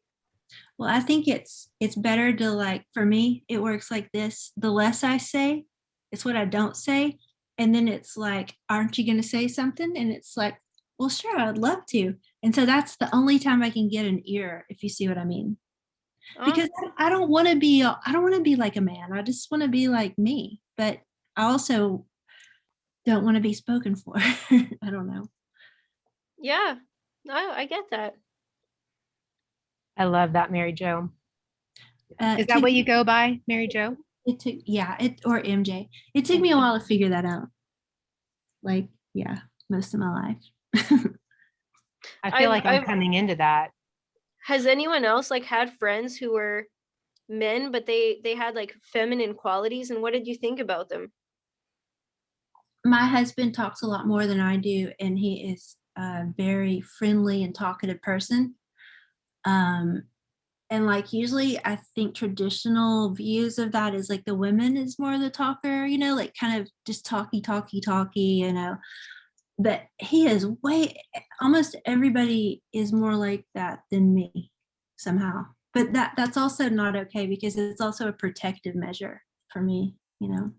Well, I think it's better to, like, for me, it works like this. The less I say, it's what I don't say. And then it's like, aren't you going to say something? And it's like, well, sure, I'd love to. And so that's the only time I can get an ear, if you see what I mean. Because I don't want to be like a man. I just want to be like me. But I also don't want to be spoken for. I don't know. Yeah, I get that. I love that, Mary Jo. Is that took- what you go by, Mary Jo? It took, or MJ. It took me a while to figure that out. Like, yeah, most of my life. I feel like I'm coming into that. Has anyone else like had friends who were men, but they had like feminine qualities? And what did you think about them? My husband talks a lot more than I do, and he is a very friendly and talkative person. And like usually I think traditional views of that is like the women is more the talker, you know, like kind of just talky, you know. But he is almost everybody is more like that than me somehow. But that's also not okay, because it's also a protective measure for me, you know.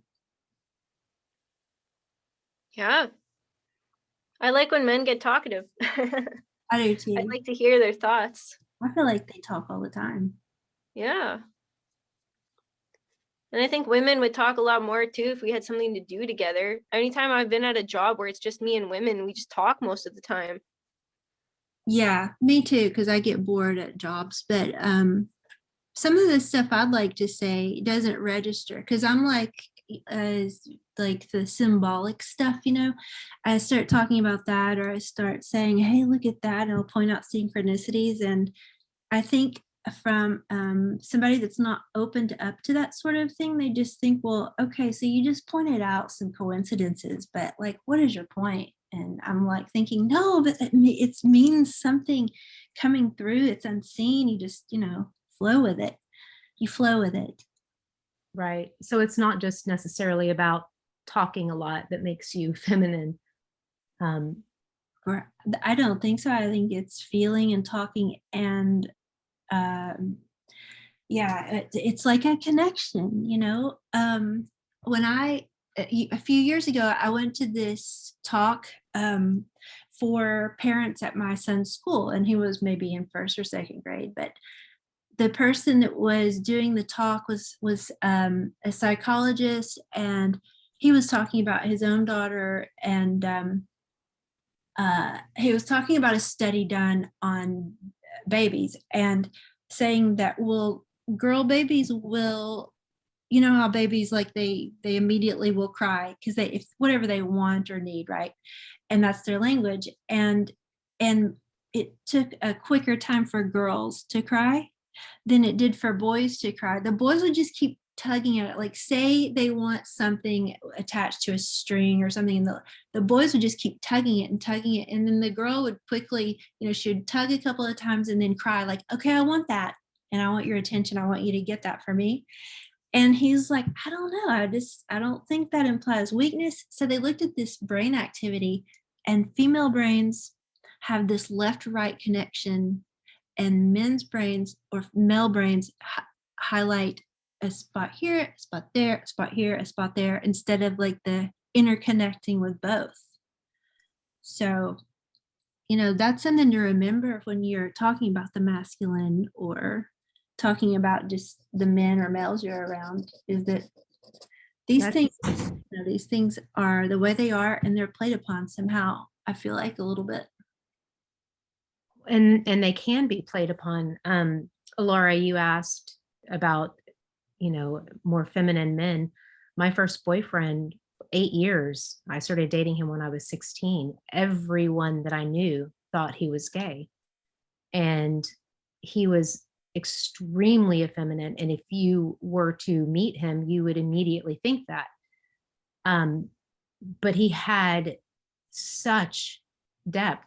Yeah. I like when men get talkative. I do too. I like to hear their thoughts. I feel like they talk all the time. Yeah. And I think women would talk a lot more too if we had something to do together. Anytime I've been at a job where it's just me and women, we just talk most of the time. Yeah, me too, because I get bored at jobs. But some of the stuff I'd like to say doesn't register, because I'm like the symbolic stuff, you know. I start talking about that, or I start saying, hey, look at that, and I'll point out synchronicities. And I think from somebody that's not opened up to that sort of thing, they just think, well, okay, so you just pointed out some coincidences, but like, what is your point? And I'm like thinking, no, but it means something coming through. It's unseen. You just, you know, flow with it. You flow with it. Right. So it's not just necessarily about talking a lot that makes you feminine. I don't think so. I think it's feeling and talking, and yeah, it's like a connection, you know. When a few years ago, I went to this talk for parents at my son's school, and he was maybe in first or second grade, but the person that was doing the talk was a psychologist, and he was talking about his own daughter, and he was talking about a study done on babies and saying that, well, girl babies will, you know how babies, like they immediately will cry because they, if whatever they want or need, right, and that's their language, and it took a quicker time for girls to cry than it did for boys to cry. The boys would just keep tugging at it, like say they want something attached to a string or something, and the boys would just keep tugging it, and then the girl would quickly, you know, she would tug a couple of times and then cry like, okay, I want that, and I want your attention, I want you to get that for me. And he's like, I don't know, I don't think that implies weakness. So they looked at this brain activity, and female brains have this left-right connection, and men's brains or male brains highlight a spot here, a spot there, a spot here, a spot there, instead of like the interconnecting with both. So, you know, that's something to remember when you're talking about the masculine or talking about just the men or males you're around, is that these things, you know, these things are the way they are, and they're played upon somehow, I feel like, a little bit. And they can be played upon. Laura, you asked about, you know, more feminine men. My first boyfriend, 8 years, I started dating him when I was 16. Everyone that I knew thought he was gay. And he was extremely effeminate. And if you were to meet him, you would immediately think that. But he had such depth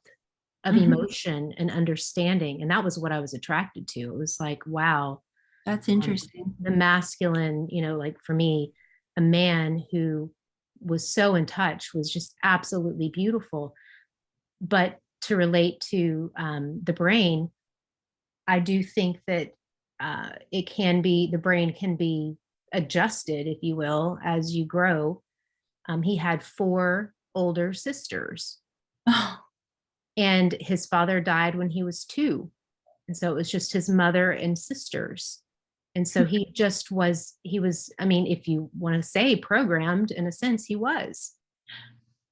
of emotion and understanding. And that was what I was attracted to. It was like, wow. That's interesting. The masculine, you know, like for me, a man who was so in touch was just absolutely beautiful. But to relate to the brain, I do think that it can be, the brain can be adjusted, if you will, as you grow. He had 4 older sisters. Oh. And his father died when he was 2. And so it was just his mother and sisters. And so he just was, I mean, if you want to say programmed, in a sense, he was.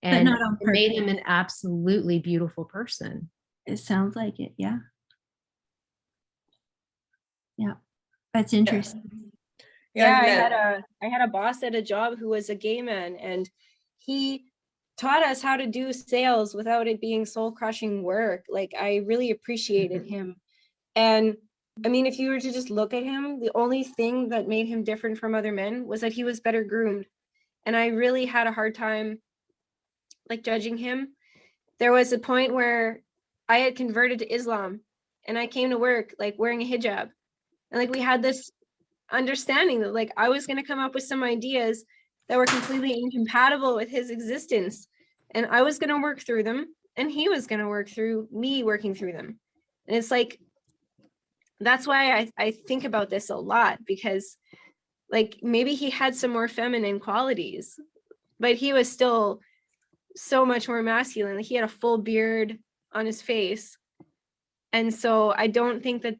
And but not on it made him an absolutely beautiful person. It sounds like it. Yeah. Yeah. That's interesting. Yeah, I had a boss at a job who was a gay man, and he taught us how to do sales without it being soul crushing work. Like, I really appreciated him. And I mean, if you were to just look at him, the only thing that made him different from other men was that he was better groomed. And I really had a hard time like judging him. There was a point where I had converted to Islam, and I came to work like wearing a hijab. And like we had this understanding that like I was going to come up with some ideas that were completely incompatible with his existence, and I was going to work through them, and he was going to work through me working through them. And it's like, that's why I think about this a lot, because like maybe he had some more feminine qualities, but he was still so much more masculine. Like, he had a full beard on his face. And so I don't think that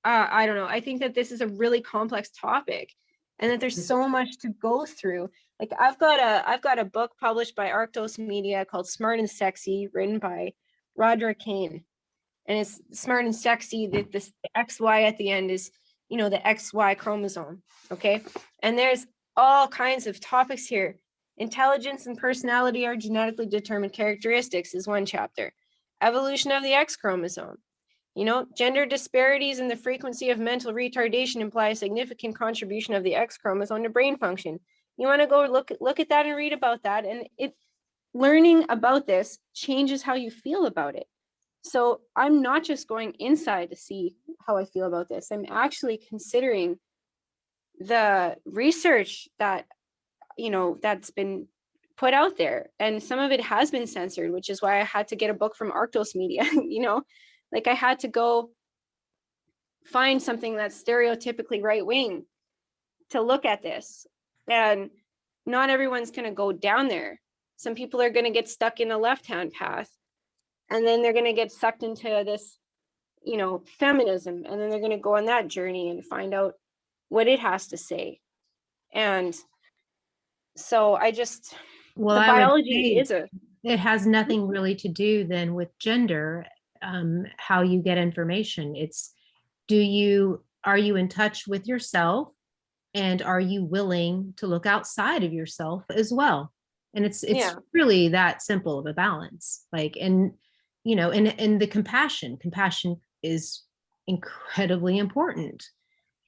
I don't know. I think that this is a really complex topic, and that there's so much to go through. Like, I've got a book published by Arctos Media called Smart and Sexy, written by Roderick Kane. And it's Smart and Sexy. The XY at the end is, you know, the XY chromosome. Okay. And there's all kinds of topics here. Intelligence and personality are genetically determined characteristics is one chapter. Evolution of the X chromosome. You know, gender disparities in the frequency of mental retardation imply a significant contribution of the X chromosome to brain function. You want to go look at that and read about that. And learning about this changes how you feel about it. So I'm not just going inside to see how I feel about this. I'm actually considering the research that, you know, that's been put out there. And some of it has been censored, which is why I had to get a book from Arctos Media, you know. Like, I had to go find something that's stereotypically right wing to look at this. And not everyone's going to go down there. Some people are going to get stuck in a left-hand path, and then they're going to get sucked into this, you know, feminism. And then they're going to go on that journey and find out what it has to say. And So I just, Well, the I would biology say is a, it has nothing really to do then with gender, how you get information. It's, are you in touch with yourself, and are you willing to look outside of yourself as well? And it's Yeah. really that simple of a balance. Like, and and the compassion is incredibly important.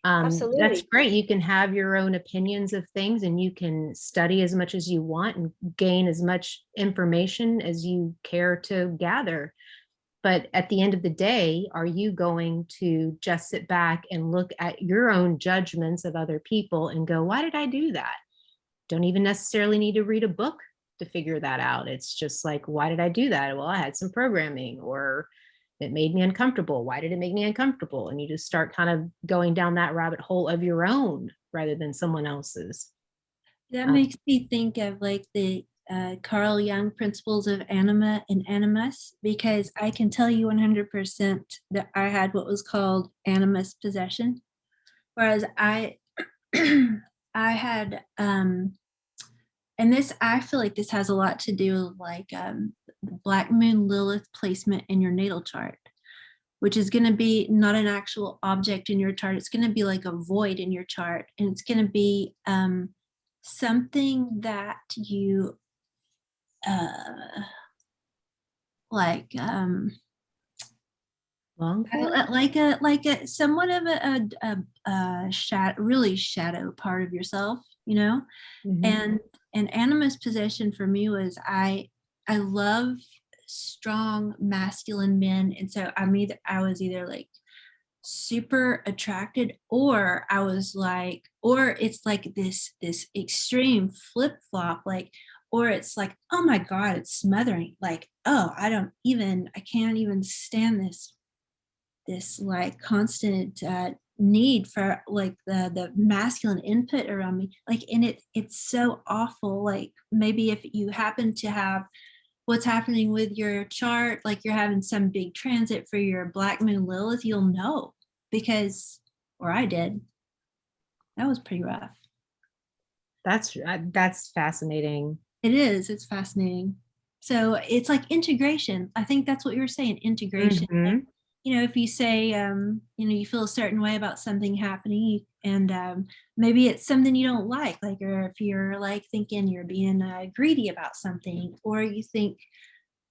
That's Absolutely. great. You can have your own opinions of things, and you can study as much as you want and gain as much information as you care to gather. But at the end of the day, are you going to just sit back and look at your own judgments of other people and go, why did I do that? Don't even necessarily need to read a book to figure that out. It's just like, why did I do that? Well, I had some programming, or it made me uncomfortable. Why did it make me uncomfortable? And you just start kind of going down that rabbit hole of your own rather than someone else's. That makes me think of like the Carl Jung principles of anima and animus, because I can tell you 100% that I had what was called animus possession, whereas I I had and this, I feel like this has a lot to do with like Black Moon Lilith placement in your natal chart, which is going to be not an actual object in your chart. It's going to be like a void in your chart, and it's going to be something that you like Long for? like a somewhat of a really shadow part of yourself, you know. Mhm. And animus possession for me was I love strong masculine men, and so I was either like super attracted, or I was like, or it's like this extreme flip-flop, like, or it's like, oh my god, it's smothering, like, oh, I can't even stand this like constant need for like the masculine input around me, like, and it's so awful. Like, maybe if you happen to have what's happening with your chart, like you're having some big transit for your Black Moon Lilith, you'll know, because, or I did, that was pretty rough. That's fascinating. It's fascinating. So it's like integration. I think that's what you were saying, integration. Mhm. You know, if you say, you feel a certain way about something happening, and maybe it's something you don't like, or if you're like thinking you're being greedy about something, or you think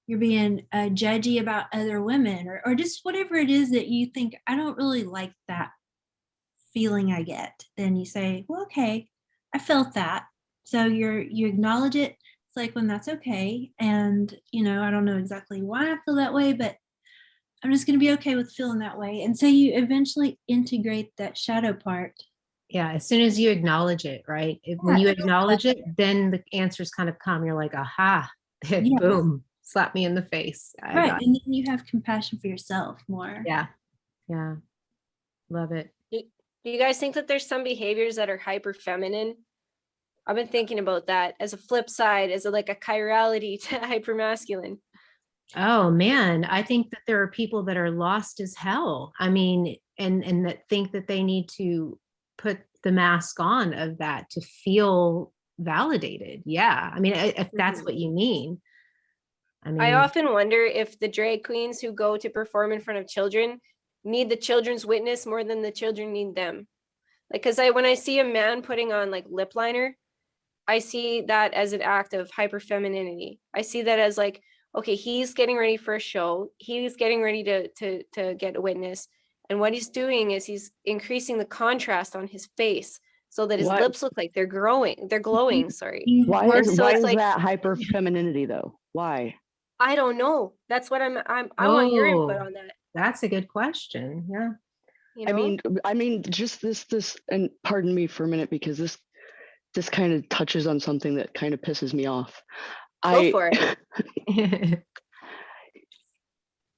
you're being judgy about other women, or just whatever it is that you think, I don't really like that feeling I get, then you say, well, okay, I felt that. So you acknowledge it. It's like, when that's okay. And, I don't know exactly why I feel that way, but I'm just going to be okay with feeling that way. And so you eventually integrate that shadow part. Yeah, as soon as you acknowledge it, right? When you acknowledge it, then the answers kind of come. You're like, aha, Yeah. boom, slap me in the face. I Right. got it. And then you have compassion for yourself more. Yeah, yeah, love it. Do you guys think that there's some behaviors that are hyper feminine? I've been thinking about that as a flip side, as like a chirality to hyper masculine. Oh man, I think that there are people that are lost as hell. I mean, and that think that they need to put the mask on of that to feel validated. Yeah, I mean, if that's what you mean. I I mean, often wonder if the drag queens who go to perform in front of children need the children's witness more than the children need them. Like, because when I see a man putting on like lip liner, I see that as an act of hyper femininity. I see that as like, okay, he's getting ready for a show. He's getting ready to get a witness. And what he's doing is he's increasing the contrast on his face so that his What? lips look like they're glowing, sorry. Why Or is so it's is like, that hyper femininity though? Why? I don't know. That's what I want your input oh, on that. that's a good question. Yeah. You know? I mean, just this, and pardon me for a minute because this kind of touches on something that kind of pisses me off. Go for it.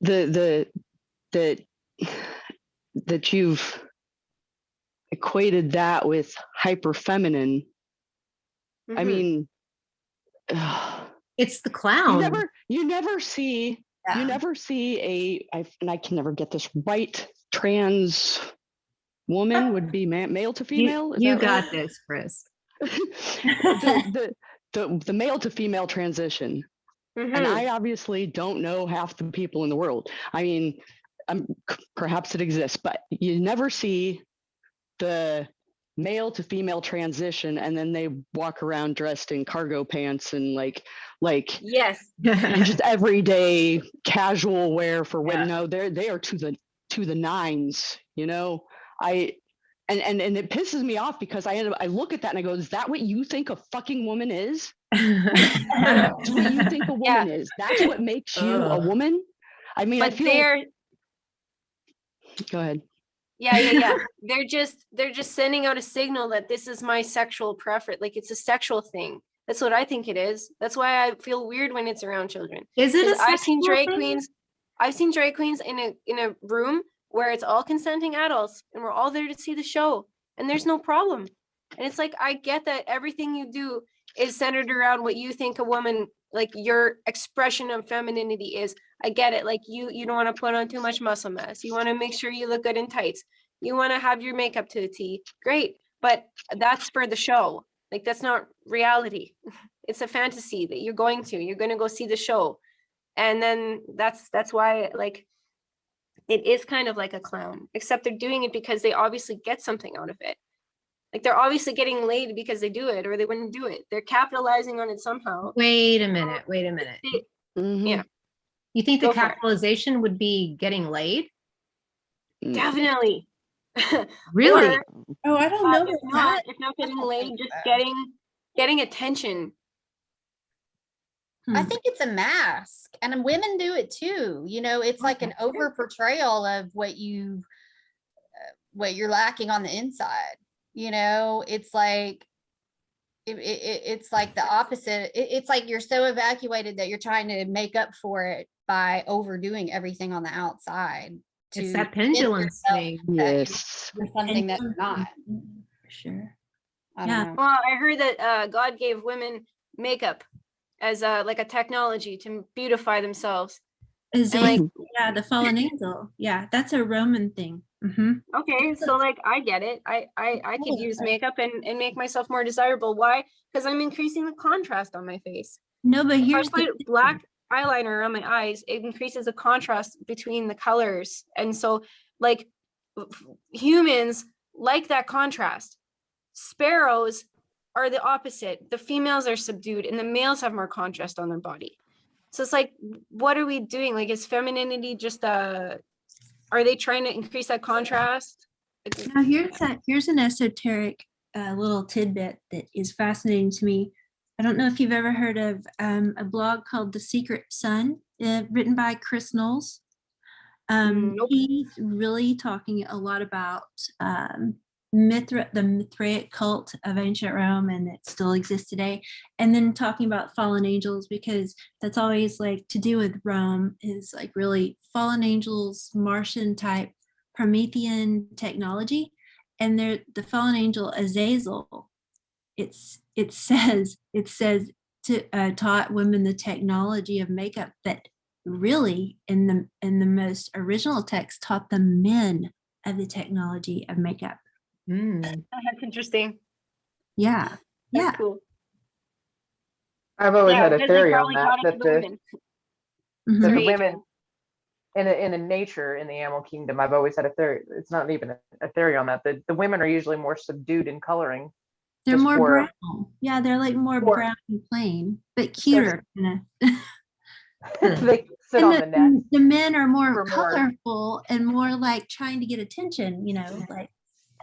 The that you've equated that with hyper feminine. I Mhm. mean, It's the clown. you never see and I can never get this right, trans woman would be male to female. Is You that right? got this, Chris. the male to female transition. And I obviously don't know half the people in the world. I mean, perhaps it exists, but you never see the male to female transition and then they walk around dressed in cargo pants and like Yes. just everyday casual wear for women. Yeah. No, they are to the nines, you know. And it pisses me off because I look at that and I go, is that what you think a fucking woman is? That's what you think a woman is? That's what makes you a woman? I mean, But I feel. Go ahead. Yeah. They're just sending out a signal that this is my sexual preference. Like it's a sexual thing. That's what I think it is. That's why I feel weird when it's around children. Is it? I've seen drag queens. I've seen drag queens in a room where it's all consenting adults and we're all there to see the show and there's no problem. And it's like, I get that everything you do is centered around what you think a woman, like your expression of femininity is. I get it. Like you don't want to put on too much muscle mass. You want to make sure you look good in tights. You want to have your makeup to the T. Great. But that's for the show. Like that's not reality. It's a fantasy that you're going to go see the show. And then that's why like it is kind of like a clown, except they're doing it because they obviously get something out of it. Like they're obviously getting laid because they do it or they wouldn't do it. They're capitalizing on it somehow. Wait a minute. Mhm. Yeah. You think the Go for it. capitalization would be getting laid? Definitely. Really? Or, Oh, I don't know about if not getting laid, just so. getting attention. I think it's a mask, and women do it too. You know, it's like an over portrayal of what you're lacking on the inside. You know, it's like it's like the opposite. It's like you're so evacuated that you're trying to make up for it by overdoing everything on the outside. It's to that convince pendulum yourself thing. that Yes. you're something that's not. For sure. I Yeah. don't know. Well, I heard that God gave women makeup as like a technology to beautify themselves. Is And like, yeah, the fallen angel. Yeah, that's a Roman thing. okay, so like I get it. I could use makeup and make myself more desirable. Why? Because I'm increasing the contrast on my face. No, but If I here's put the black eyeliner around my eyes, it increases the contrast between the colors. And so like humans like that contrast. Sparrows are the opposite. The females are subdued and the males have more contrast on their body. So it's like, what are we doing? Like, is femininity just are they trying to increase that contrast? Now here's an esoteric little tidbit that is fascinating to me. I don't know if you've ever heard of a blog called The Secret Sun, written by Chris Knowles. Nope. He's really talking a lot about the Mithraic cult of ancient Rome, and it still exists today. And then talking about fallen angels, because that's always like to do with Rome is like really fallen angels, Martian type Promethean technology. And the fallen angel Azazel, it says to taught women the technology of makeup, but really in the most original text taught the men of the technology of makeup. That's interesting. Yeah. That's cool. I've always had a because they theory on probably that, taught it to that the women. Mhm. the Sorry, women in nature in the animal kingdom, I've always had a theory. It's not even a theory on that. The women are usually more subdued in coloring. They're just more for- brown. Yeah, they're like more for- brown and plain, but cuter. kinda. They sit And on the neck. the men are more for more- colorful and more like trying to get attention, like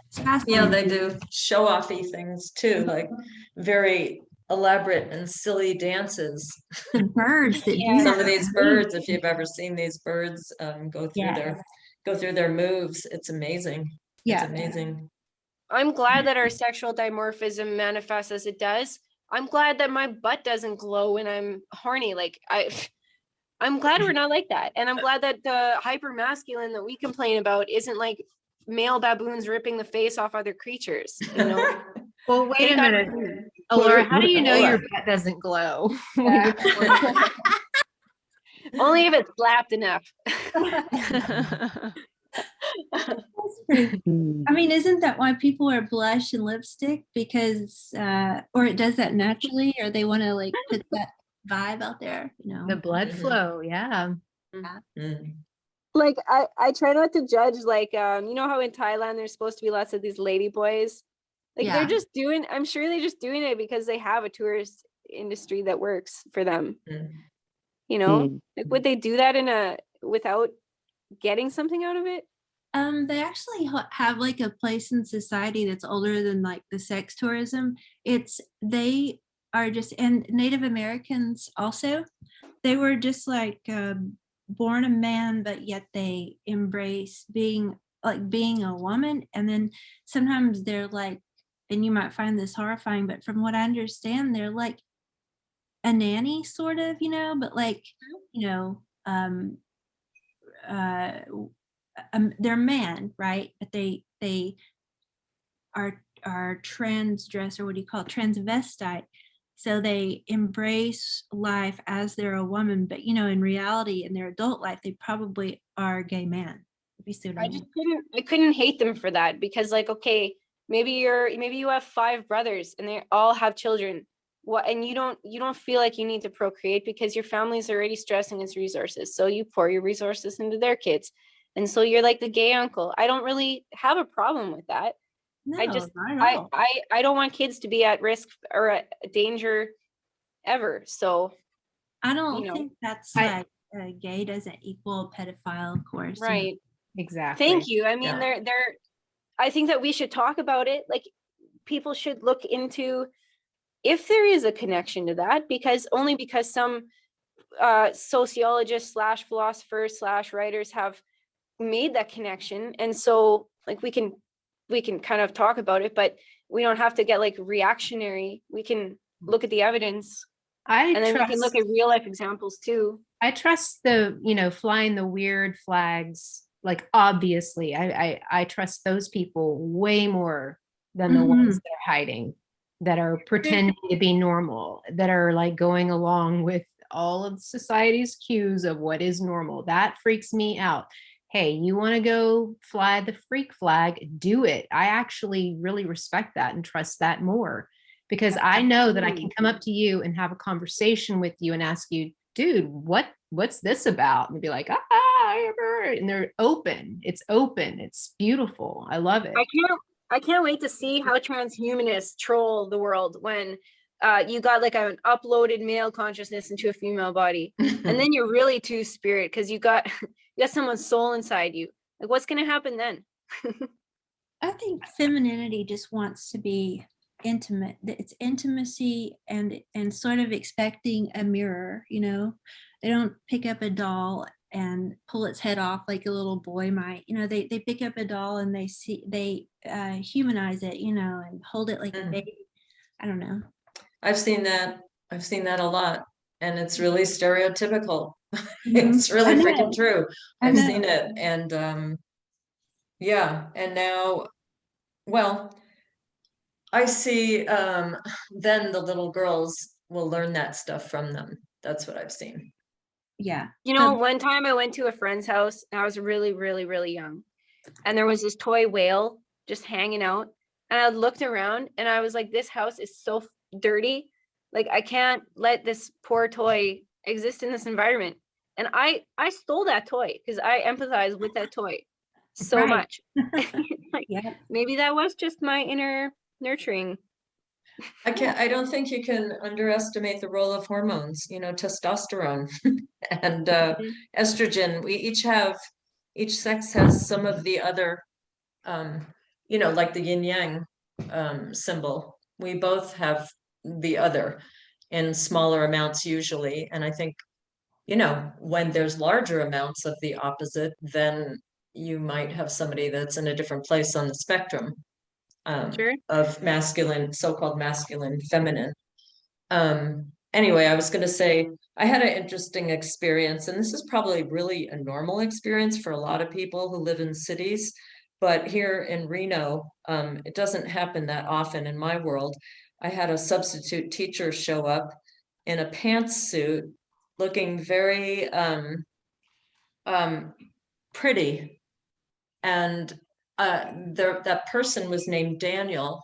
it's Yeah, fascinating. they do show-offy things too, like very elaborate and silly dances. The birds that Yeah. do Some that of these are birds, amazing. if you've ever seen these birds go through Yeah. their moves, it's amazing. Yeah. It's amazing. I'm glad that our sexual dimorphism manifests as it does. I'm glad that my butt doesn't glow when I'm horny. Like I'm glad we're not like that. And I'm glad that the hyper masculine that we complain about isn't like male baboons ripping the face off other creatures, you know? Well, wait Thank a God minute. for women. Oh, Laura, how What- do you know hold your on. butt doesn't glow? Only if it's slapped enough. Mm. I mean, isn't that why people wear blush and lipstick? Because, or it does that naturally, or they want to like put that vibe out there, you know? The blood Mhm. flow, yeah. Mm. Like I try not to judge, like you know how in Thailand there's supposed to be lots of these lady boys, like they're Yeah. just doing, I'm sure they're just doing it because they have a tourist industry that works for them, Mm. you know. Mm. Like would they do that in a without getting something out of it? They actually have like a place in society that's older than like the sex tourism. They are just, and Native Americans also, they were just like born a man, but yet they embrace being a woman. And then sometimes they're like, and you might find this horrifying, but from what I understand, they're like a nanny sort of, but like, you know, uh, they're man, right? But they are transdress, or what do you call it, transvestite. So they embrace life as they're a woman, but in reality, in their adult life, they probably are a gay man. If you see what I mean. I couldn't hate them for that, because like, okay, maybe you have 5 brothers and they all have children. What, and you don't feel like you need to procreate because your family's already stressing its resources. So you pour your resources into their kids. And so you're like the gay uncle. I don't really have a problem with that. No, I just not at all. I don't want kids to be at risk or at danger ever. So I don't you know, think that's I- like gay doesn't equal pedophile, of course. right. Exactly. Thank you. I mean, Yeah. I think that we should talk about it. Like people should look into if there is a connection to that, because some sociologists / philosophers / writers have made that connection. And so like we can kind of talk about it, but we don't have to get like reactionary. We can look at the evidence, I and then we can look trust at real life examples too. I trust the, flying the weird flags, like obviously, I trust those people way more than the ones that are hiding, that are pretending to be normal, that are like going along with all of society's cues of what is normal. That freaks me out. Hey, you want to go fly the freak flag? Do it. I actually really respect that and trust that more, because I know that I can come up to you and have a conversation with you and ask you, dude, what's this about? And be like, and they're open. It's open. It's beautiful. I love it. I can't wait to see how transhumanists troll the world when you got like an uploaded male consciousness into a female body, and then you're really two-spirit because you got someone's soul inside you. Like, what's gonna happen then? I think femininity just wants to be intimate. It's intimacy and sort of expecting a mirror, They don't pick up a doll and pull its head off like a little boy might. They pick up a doll and they humanize it, and hold it like a baby. I don't know. I've seen that a lot, and it's really stereotypical. It's really freaking true. I've seen it, and yeah, and now, well, I see then the little girls will learn that stuff from them. That's what I've seen. Yeah. One time I went to a friend's house and I was really, really, really young, and there was this toy whale just hanging out, and I looked around and I was like, this house is so dirty. Like, I can't let this poor toy exist in this environment. And I stole that toy because I empathize with that toy so Right. much. Like, Yeah. maybe that was just my inner nurturing. I don't think you can underestimate the role of hormones, testosterone and estrogen. Each sex has some of the other, like the yin yang symbol. We both have the other in smaller amounts usually. And I think, when there's larger amounts of the opposite, then you might have somebody that's in a different place on the spectrum Sure. of masculine, so-called masculine, feminine. Anyway, I was going to say, I had an interesting experience, and this is probably really a normal experience for a lot of people who live in cities, but here in Reno, it doesn't happen that often in my world. I had a substitute teacher show up in a pantsuit, looking very pretty, and that person was named Daniel,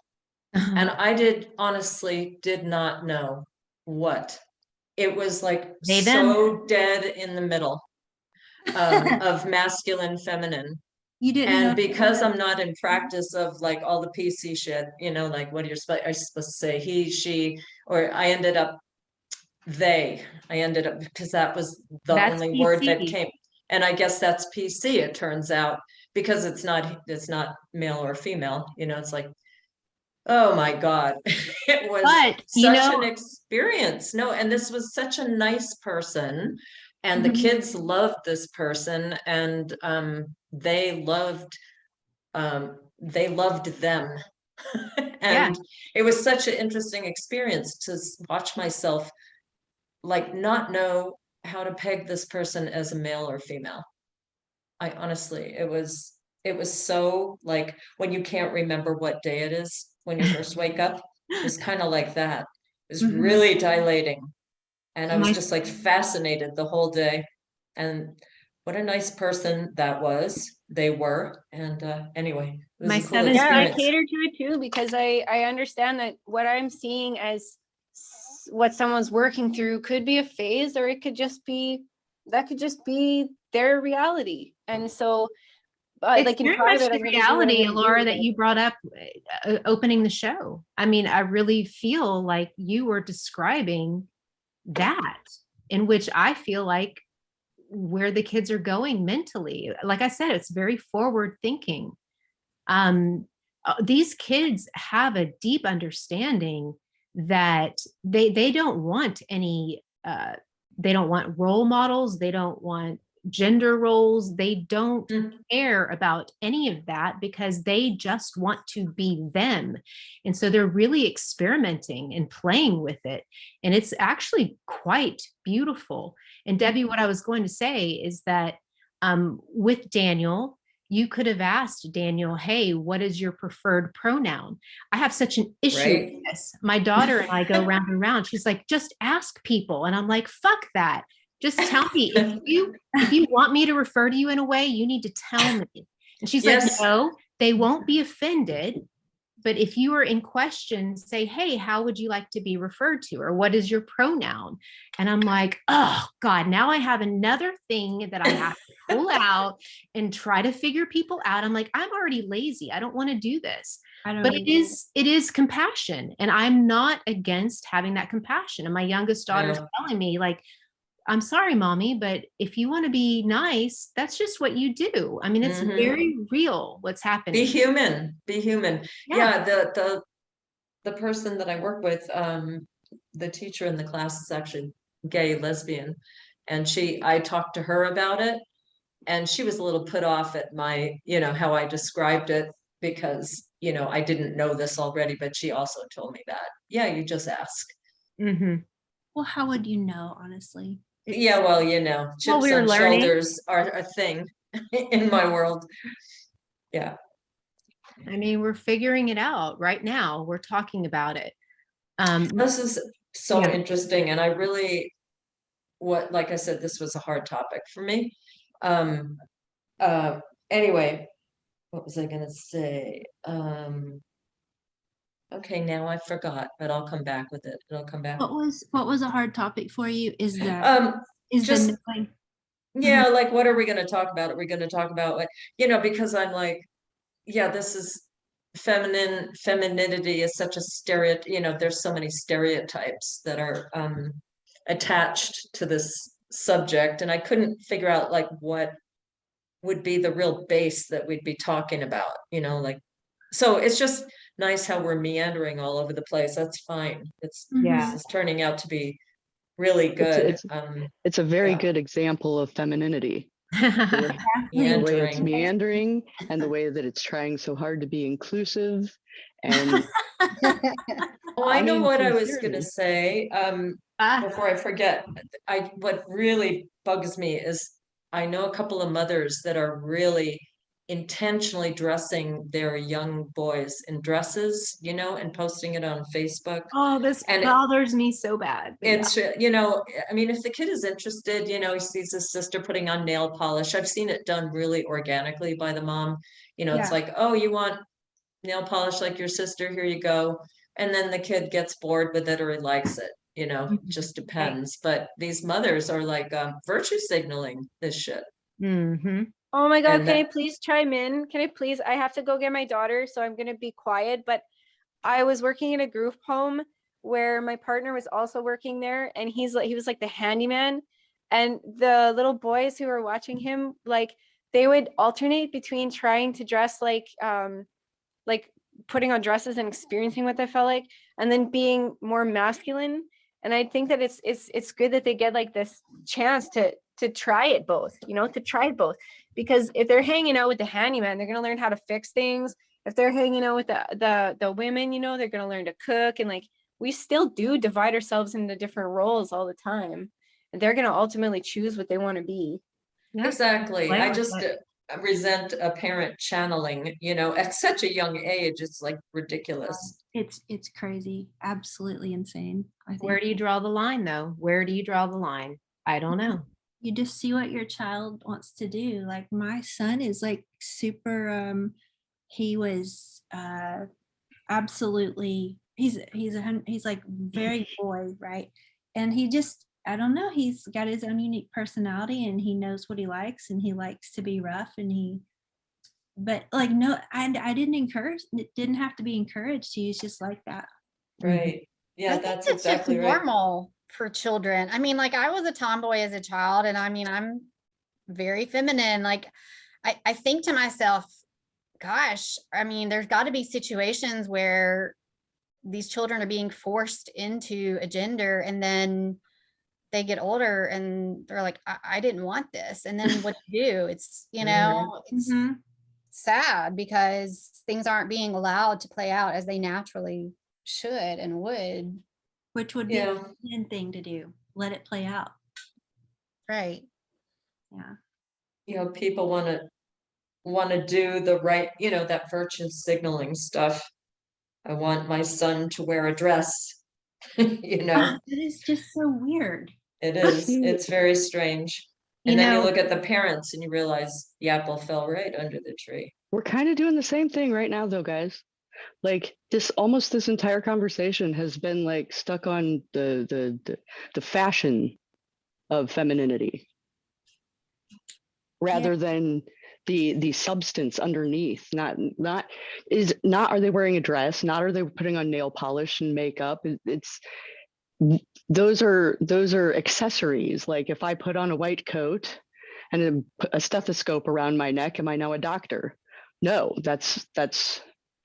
and I honestly did not know what. It was like They, them. so dead in the middle of masculine, feminine. You didn't know. And because I'm not in practice of like all the PC shit, you know, like what are supposed to say, he, she, or I ended up because that was the That's only word that PC. came. And I guess that's PC, it turns out, because it's not male or female, you know, it's like, oh my God, it was But, you such know, an experience. No, and this was such a nice person, and the Mhm. kids loved this person, and they loved them. And it was such an interesting experience to watch myself like not know how to peg this person as a male or female. I honestly, it was so like when you can't remember what day it is when you first wake up. It was kind of like that. It was Mhm. really dilating. And I was My- just like fascinated the whole day. And what a nice person that was. They were. And anyway, it was My a cool 7th Yeah, I experience. cater to it too, because I understand that what I'm seeing as what someone's working through could be a phase, or it could just be their reality. And so It's like in very much private, the I'm going to do what I'm reality, going to Laura, do. that you brought up opening the show. I mean, I really feel like you were describing that, in which I feel like where the kids are going mentally. Like I said, it's very forward thinking. These kids have a deep understanding that they don't want any they don't want role models, they don't want gender roles, they don't care about any of that, because they just want to be them. And so they're really experimenting and playing with it, and it's actually quite beautiful. And Debbie, what I was going to say is that with Daniel, you could have asked Daniel, hey, what is your preferred pronoun? I have such an issue Right. with this. My daughter and I go round and round. She's like, just ask people. And I'm like, fuck that. Just tell me. If you want me to refer to you in a way, you need to tell me. And she's Yes. like, no, they won't be offended. But if you are in question, say, hey, how would you like to be referred to? Or what is your pronoun? And I'm like, oh God, now I have another thing that I have to pull out and try to figure people out. I'm like, I'm already lazy. I don't want to do this. But it is compassion. And I'm not against having that compassion. And my youngest daughter's telling me, like, I'm sorry, mommy, but if you want to be nice, that's just what you do. I mean, it's very real what's happening. Be human. Yeah. The person that I work with, the teacher in the class is actually gay, lesbian. And I talked to her about it, and she was a little put off at my, how I described it, because, I didn't know this already, but she also told me that, yeah, you just ask. Well, how would you know, honestly? Yeah, well, chips we were on learning. shoulders are a thing in my world. Yeah. I mean, we're figuring it out right now. We're talking about it. This is so Yeah. interesting. And I really, like I said, this was a hard topic for me. Anyway, what was I gonna say? Okay, now I forgot, but I'll come back with it. It'll come back. What was a hard topic for you? Is that just the knowing? yeah, like what are we going to talk about? Are we going to talk about what, because I'm like, yeah, this is femininity is such a stereotype, there's so many stereotypes that are attached to this subject, and I couldn't figure out like what would be the real base that we'd be talking about, like, so it's just nice how we're meandering all over the place. That's fine. This is turning out to be really good. It's a very good example of femininity. The way it's meandering, and the way that it's trying so hard to be inclusive. And oh, I know what I was gonna say. Before I forget, what really bugs me is I know a couple of mothers that are really intentionally dressing their young boys in dresses, and posting it on Facebook. Oh, this bothers me so bad. It's, I mean, if the kid is interested, he sees his sister putting on nail polish. I've seen it done really organically by the mom. You know, it's Yeah. like, oh, you want nail polish like your sister, here you go. And then the kid gets bored with it or he likes it, you know, just depends. But these mothers are like virtue signaling this shit. Mm-hmm. Oh my God, And can I that- please chime in? Can I please? I have to go get my daughter, so I'm gonna be quiet. But I was working in a group home where my partner was also working there, and he was like the handyman. And the little boys who were watching him, like they would alternate between trying to dress like putting on dresses and experiencing what they felt like, and then being more masculine. And I think that it's good that they get like this chance to try it both, you know, to try it both. Because if they're hanging out with the handyman, they're gonna learn how to fix things. If they're hanging out with the women, you know, they're gonna learn to cook. And like we still do divide ourselves into different roles all the time. And they're gonna ultimately choose what they want to be. Yeah. Exactly. Play I with just it. resent a parent channeling, you know, at such a young age. It's like ridiculous. It's crazy, absolutely insane. I think Where do you draw the line though? Where do you draw the line? I don't know. you just see what your child wants to do. Like my son is like super he was absolutely he's like very boy, right? And he just, I don't know, he's got his own unique personality and he knows what he likes and he likes to be rough and but like no, I didn't encourage, it didn't have to be encouraged. He's just like that. Right. Yeah, I think that's it's just exactly right. normal for children. I mean, like I was a tomboy as a child, and I mean, I'm very feminine. Like I think to myself, gosh, I mean, there's got to be situations where these children are being forced into a gender, and then they get older and they're like, I didn't want this. And then what do you do? It's, you know, it's Mhm. sad because things aren't being allowed to play out as they naturally should and would. Which would be Yeah. the feminine thing to do. Let it play out. Right. Yeah. You know, people want to do the right, you know, that virtue signaling stuff. I want my son to wear a dress. You know, It is just so weird. it is. It's very strange. You And then you know, look at the parents and you realize the apple fell right under the tree. We're kind of doing the same thing right now, though, guys. Like this entire conversation has been like stuck on the fashion of femininity rather than the substance underneath. Not are they wearing a dress? Not are they putting on nail polish and makeup? It's those are accessories. Like if I put on a white coat and a stethoscope around my neck, am I now a doctor? No, that's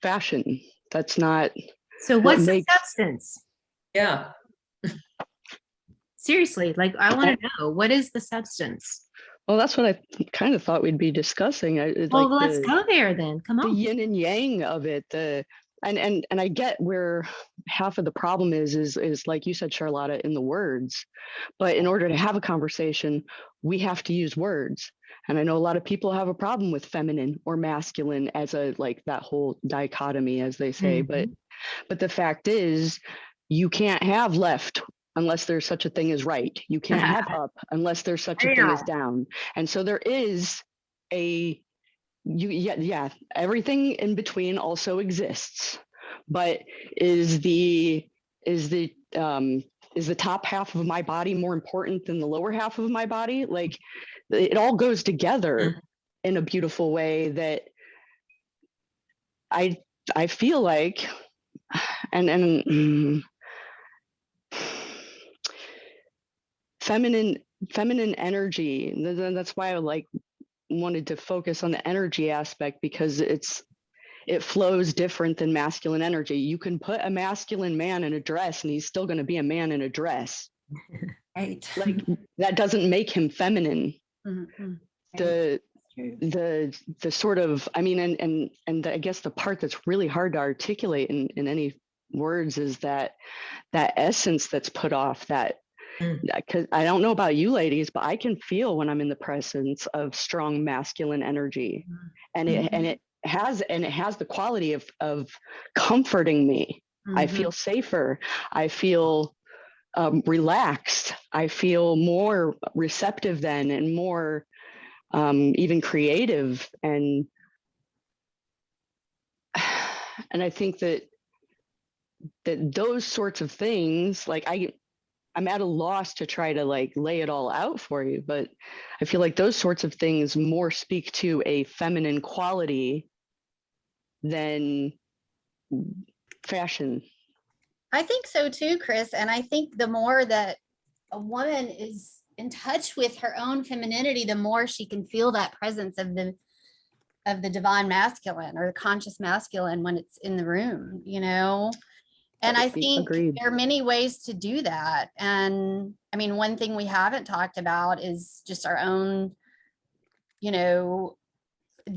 fashion. That's not so what what's the makes substance? Yeah. Seriously, like I want to know, what is the substance? well, that's what I kind of thought we'd be discussing. Well, let's go there then. Come the on. yin and yang of it, and I get where half of the problem is like you said, Charlotta, in the words. But in order to have a conversation, we have to use words. And I know a lot of people have a problem with feminine or masculine as a like that whole dichotomy, as they say. But the fact is, you can't have left unless there's such a thing as right. You can't have up unless there's such a thing as down. And so there is everything in between also exists. But is the top half of my body more important than the lower half of my body? Like it all goes together in a beautiful way that I feel like and feminine energy. That's why I wanted to focus on the energy aspect, because it flows different than masculine energy. You can put a masculine man in a dress and he's still going to be a man in a dress. Right. Like that doesn't make him feminine. Mhm. The sort of, I mean, and I guess the part that's really hard to articulate in any words is that essence that's put off, because I don't know about you ladies, but I can feel when I'm in the presence of strong masculine energy, and it has the quality of comforting me. I feel safer. I feel relaxed. I feel more receptive then, and more even creative. And And I think that those sorts of things, like I'm at a loss to try to like lay it all out for you, but I feel like those sorts of things more speak to a feminine quality than fashion. I think so too, Chris. And I think the more that a woman is in touch with her own femininity, the more she can feel that presence of the divine masculine or the conscious masculine when it's in the room, you know? And I think Agreed. there are many ways to do that. And I mean, one thing we haven't talked about is just our own, you know,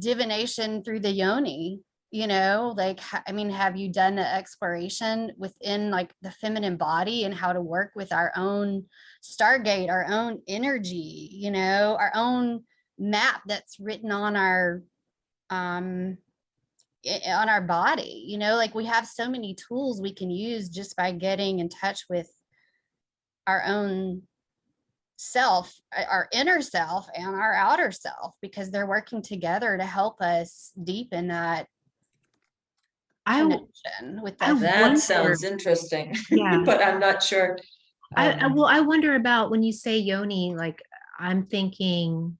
divination through the yoni, you know, like, I mean, have you done the exploration within like the feminine body and how to work with our own Stargate, our own energy, you know, our own map that's written on our body, you know, like we have so many tools we can use just by getting in touch with our own self, our inner self and our outer self, because they're working together to help us deepen that connection with I the That sounds interesting, Yeah. but I'm not sure. I wonder about when you say yoni, like I'm thinking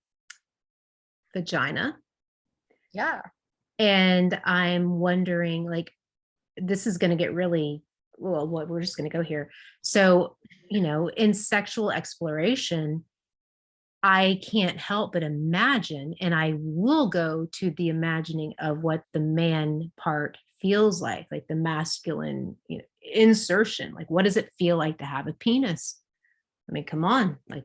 vagina. yeah. And I'm wondering, like, this is going to get really, well, what we're just going to go here. So, you know, in sexual exploration, I can't help but imagine, and I will go to the imagining of what the man part feels like the masculine, you know, insertion. Like, what does it feel like to have a penis? I mean, come on, like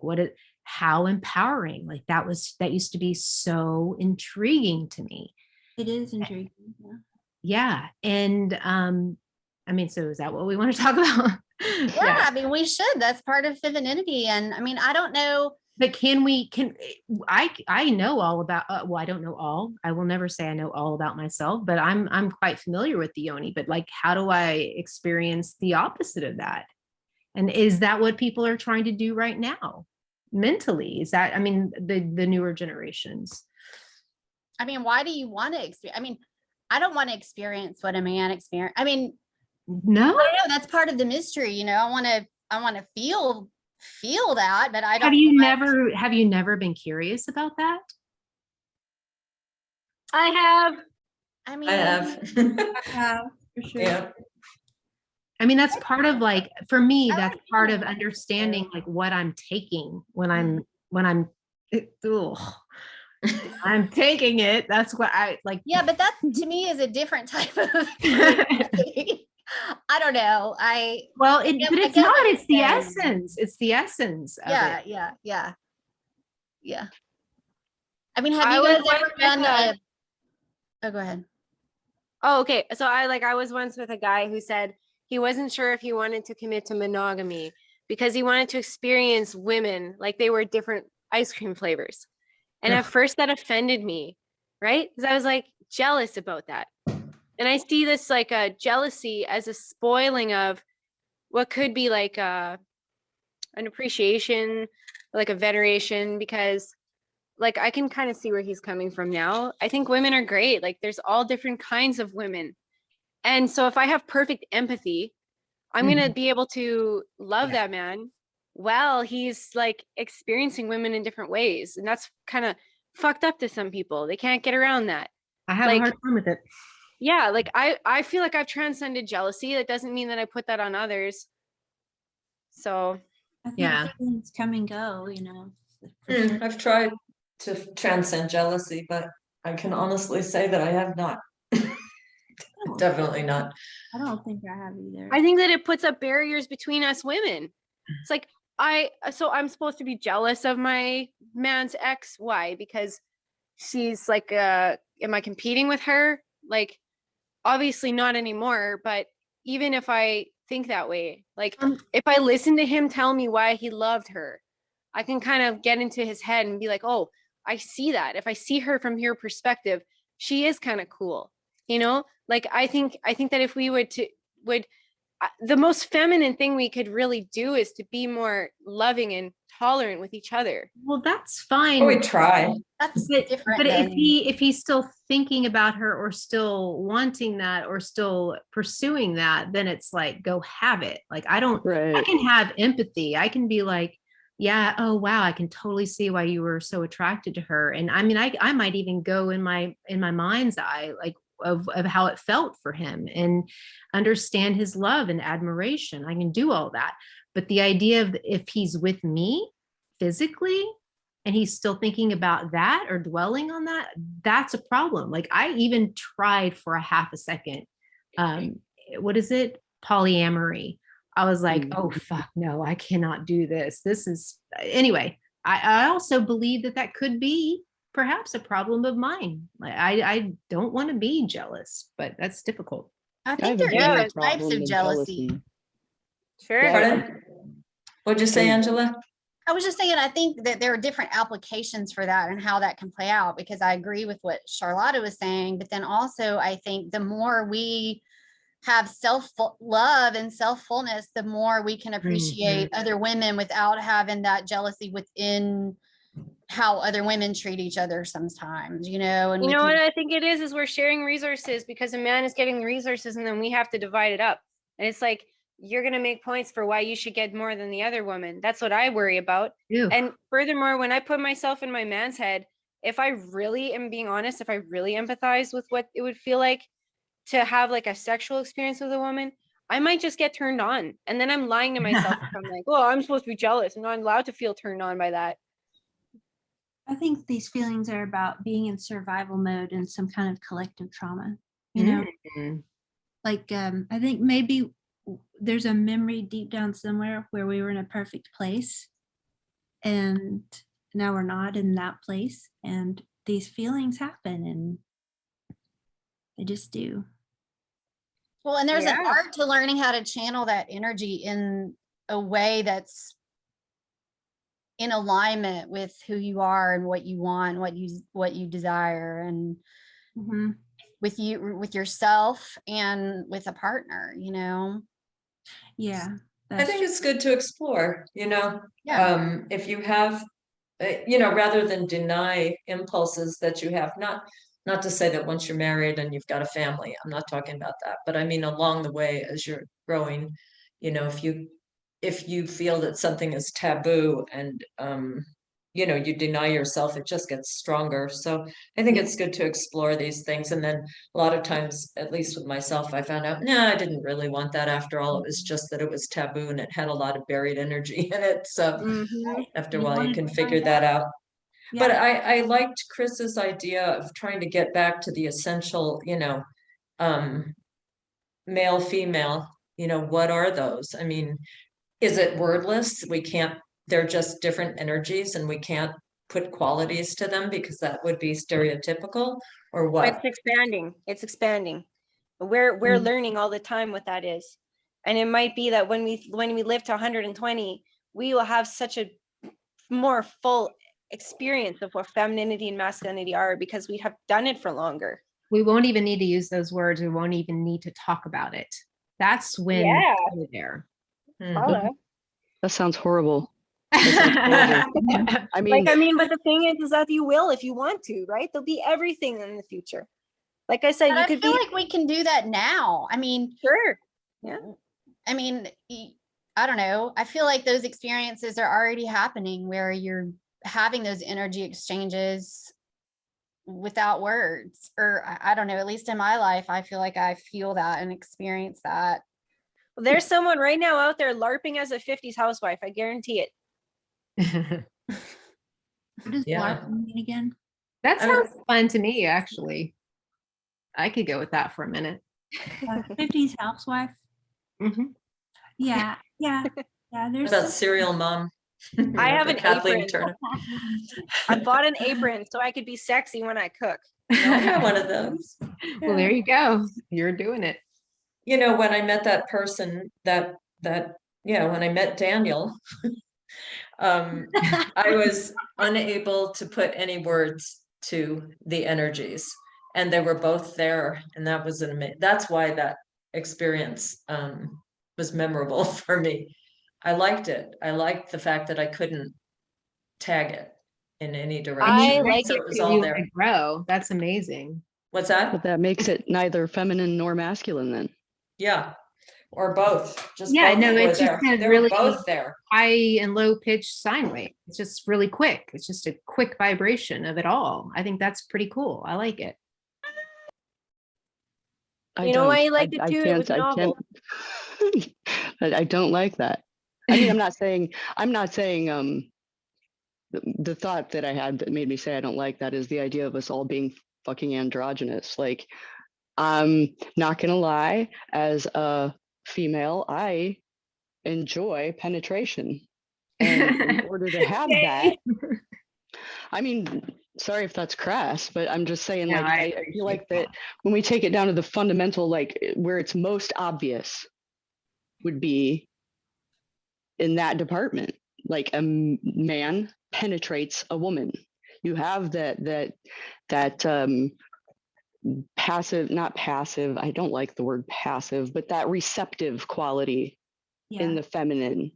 how empowering. Like that used to be so intriguing to me. It is intriguing. Yeah. And I mean, so is that what we want to talk about? Yeah, I mean, we should. That's part of femininity. And I mean, I don't know. But I know all about, well, I don't know all, I will never say I know all about myself, but I'm quite familiar with the yoni, but like, how do I experience the opposite of that? And is that what people are trying to do right now? Mentally, is that, I mean, the newer generations. I mean, why do you want to experience? I mean, I don't want to experience what a man experience. I mean, no, I don't know. That's part of the mystery, you know. I want to feel that, but I don't. Have you never been curious about that? I have. I mean, I have. Yeah, for sure. Yeah. I mean, that's part of like, for me, I that's like part of feeling it. understanding like what I'm taking when I'm ugh. I'm taking it. That's what I like. Yeah, but that to me is a different type of curiosity. I don't know. Well, Yeah, but I it's get not, what it's the you're saying. essence. It's the essence of Yeah, it. yeah. I mean, have I you was guys ever once with done a- oh, go ahead. Oh, okay. So I was once with a guy who said he wasn't sure if he wanted to commit to monogamy because he wanted to experience women like they were different ice cream flavors. And at Ugh. first that offended me, right? Because I was like jealous about that. And I see this like a jealousy as a spoiling of what could be like an appreciation, like a veneration, because like I can kind of see where he's coming from now. I think women are great. Like there's all different kinds of women. And so if I have perfect empathy, I'm going to be able to love that man while he's like experiencing women in different ways. And that's kind of fucked up to some people. They can't get around that. I have Like- a hard time with it. Yeah, like I feel like I've transcended jealousy. That doesn't mean that I put that on others. So I think Yeah. feelings come and go, you know. for sure. I've tried to transcend jealousy, but I can honestly say that I have not. Definitely not. I don't think I have either. I think that it puts up barriers between us women. It's like so I'm supposed to be jealous of my man's ex. Why? Because she's like am I competing with her? Like obviously not anymore, but even if I think that way, like if I listen to him tell me why he loved her, I can kind of get into his head and be like, oh, I see that. If I see her from your perspective, she is kind of cool, you know? Like I think that if we would the most feminine thing we could really do is to be more loving and tolerant with each other. Well, that's fine. Oh, we try. That's But, different. but than- if he's still thinking about her or still wanting that or still pursuing that, then it's like, go have it. Like, I Right. can have empathy. I can be like, yeah, oh wow, I can totally see why you were so attracted to her. And I mean, I might even go in my mind's eye, like of how it felt for him and understand his love and admiration. I can do all that. But the idea of if he's with me physically and he's still thinking about that or dwelling on that, that's a problem. Like I even tried for a half a second. What is it? Polyamory. I was like, oh, fuck, no, I cannot do this. This is, anyway, I also believe that could be perhaps a problem of mine. Like, I don't want to be jealous, but that's difficult. I I think have there a are Yeah, different different types problem of than jealousy. Sure. Yeah. Pardon? What'd you say, Angela? I was just saying, I think that there are different applications for that and how that can play out, because I agree with what Charlotta was saying, but then also I think the more we have self-love and self-fullness, the more we can appreciate other women without having that jealousy within how other women treat each other sometimes, you know, and You we know can- what I think it is we're sharing resources because a man is getting the resources and then we have to divide it up. And it's like, you're going to make points for why you should get more than the other woman. That's what I worry about. Ew. And furthermore, when I put myself in my man's head, if I really am being honest, if I really empathize with what it would feel like to have like a sexual experience with a woman, I might just get turned on. And then I'm lying to myself if I'm like, oh, I'm supposed to be jealous. I'm not allowed to feel turned on by that. I think these feelings are about being in survival mode and some kind of collective trauma, you know, Mhm. like I think maybe there's a memory deep down somewhere where we were in a perfect place and now we're not in that place, and these feelings happen and they just do. well, and there's an Yeah. art to learning how to channel that energy in a way that's in alignment with who you are and what you want, what you desire, and Mhm. with yourself and with a partner, you know. Yeah, I that's think it's good to explore, Yeah. if you have, rather than deny impulses that you have, not to say that once you're married and you've got a family, I'm not talking about that, but I mean, along the way, as you're growing, if you feel that something is taboo and, you deny yourself, it just gets stronger. So I think it's good to explore these things. And then a lot of times, at least with myself, I found out, no, I didn't really want that after all. It was just that it was taboo and it had a lot of buried energy in it. So Mhm. after a You while, you wanted can to figure find that out. But yeah. I liked Chris's idea of trying to get back to the essential, male, female, what are those? I mean, is it wordless? They're just different energies and we can't put qualities to them because that would be stereotypical, or But what? it's expanding. It's expanding. We're learning all the time what that is. And it might be that when we live to 120, we will have such a more full experience of what femininity and masculinity are because we have done it for longer. We won't even need to use those words. We won't even need to talk about it. That's when Yeah. we're there. Paula. That sounds horrible. That sounds horrible. I mean, But the thing is that you will if you want to, right? There'll be everything in the future. Like I said, But you I could feel be like we can do that now. I mean, sure. Yeah. I mean, I don't know. I feel like those experiences are already happening where you're having those energy exchanges without words, or I don't know, at least in my life, I feel like I feel that and experience that. There's someone right now out there LARPing as a 50s housewife. I guarantee it. What does Yeah. LARP mean again? That I mean- sounds fun to me, actually. I could go with that for a minute. 50s housewife. Mhm. Yeah. There's What about Serial Mom? I have Remember an Kathleen apron. Turner. I bought an apron so I could be sexy when I cook. I got one of those. Well, there you go. You're doing it. When I met that person when I met Daniel, I was unable to put any words to the energies, and they were both there, and that was that's why that experience was memorable for me. I liked it. I liked the fact that I couldn't tag it in any I direction. like So it it was too. all You there. want to grow. That's amazing. What's But that? that makes it neither feminine nor masculine then. Yeah, or both. Just Yeah, both no, were it's just there. kind of They were really both there. high and low pitch sine wave. It's just really quick. It's just a quick vibration of it all. I think that's pretty cool. I like it. You know why you liked it too? It was I can't, novel. I don't like that. I mean, I'm not saying the thought that I had that made me say I don't like that is the idea of us all being fucking androgynous. Like, I'm not gonna lie, as a female, I enjoy penetration. And in order to have that, I mean, sorry if that's crass, but I'm just saying, No, like, I I feel appreciate like that when we take it down to the fundamental, like where it's most obvious would be in that department. Like man penetrates a woman. You have that passive, not passive, I don't like the word passive, but that receptive quality in the feminine,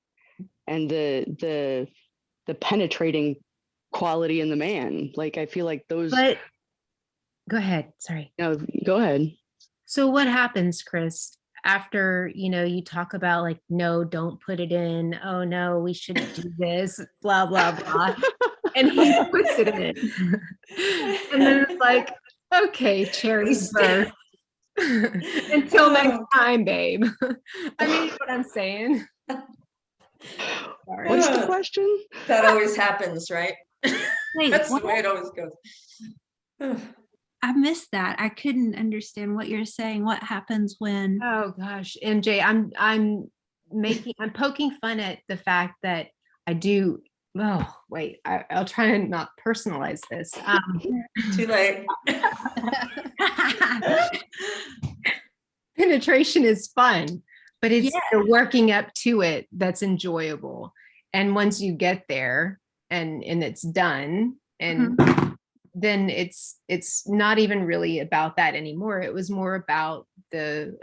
and the penetrating quality in the man. Like, I feel like those. But go ahead. Sorry. No, go ahead. So what happens, Chris, after, you talk about like, no, don't put it in. Oh no, we shouldn't do this, blah, blah, blah. And he puts it in. And then it's like, okay, cherry's birth. Until next time, babe. I mean, what I'm saying. Sorry. What's the question? That always happens, right? Wait, That's the what? way it always goes. I missed that. I couldn't understand what you're saying. What happens when? Oh gosh, MJ, I'm poking fun at the fact that I do. Oh wait, I'll try and not personalize this. Too late. Penetration is fun, but it's Yes. the working up to it that's enjoyable. And once you get there and it's done, and then it's not even really about that anymore. It was more about the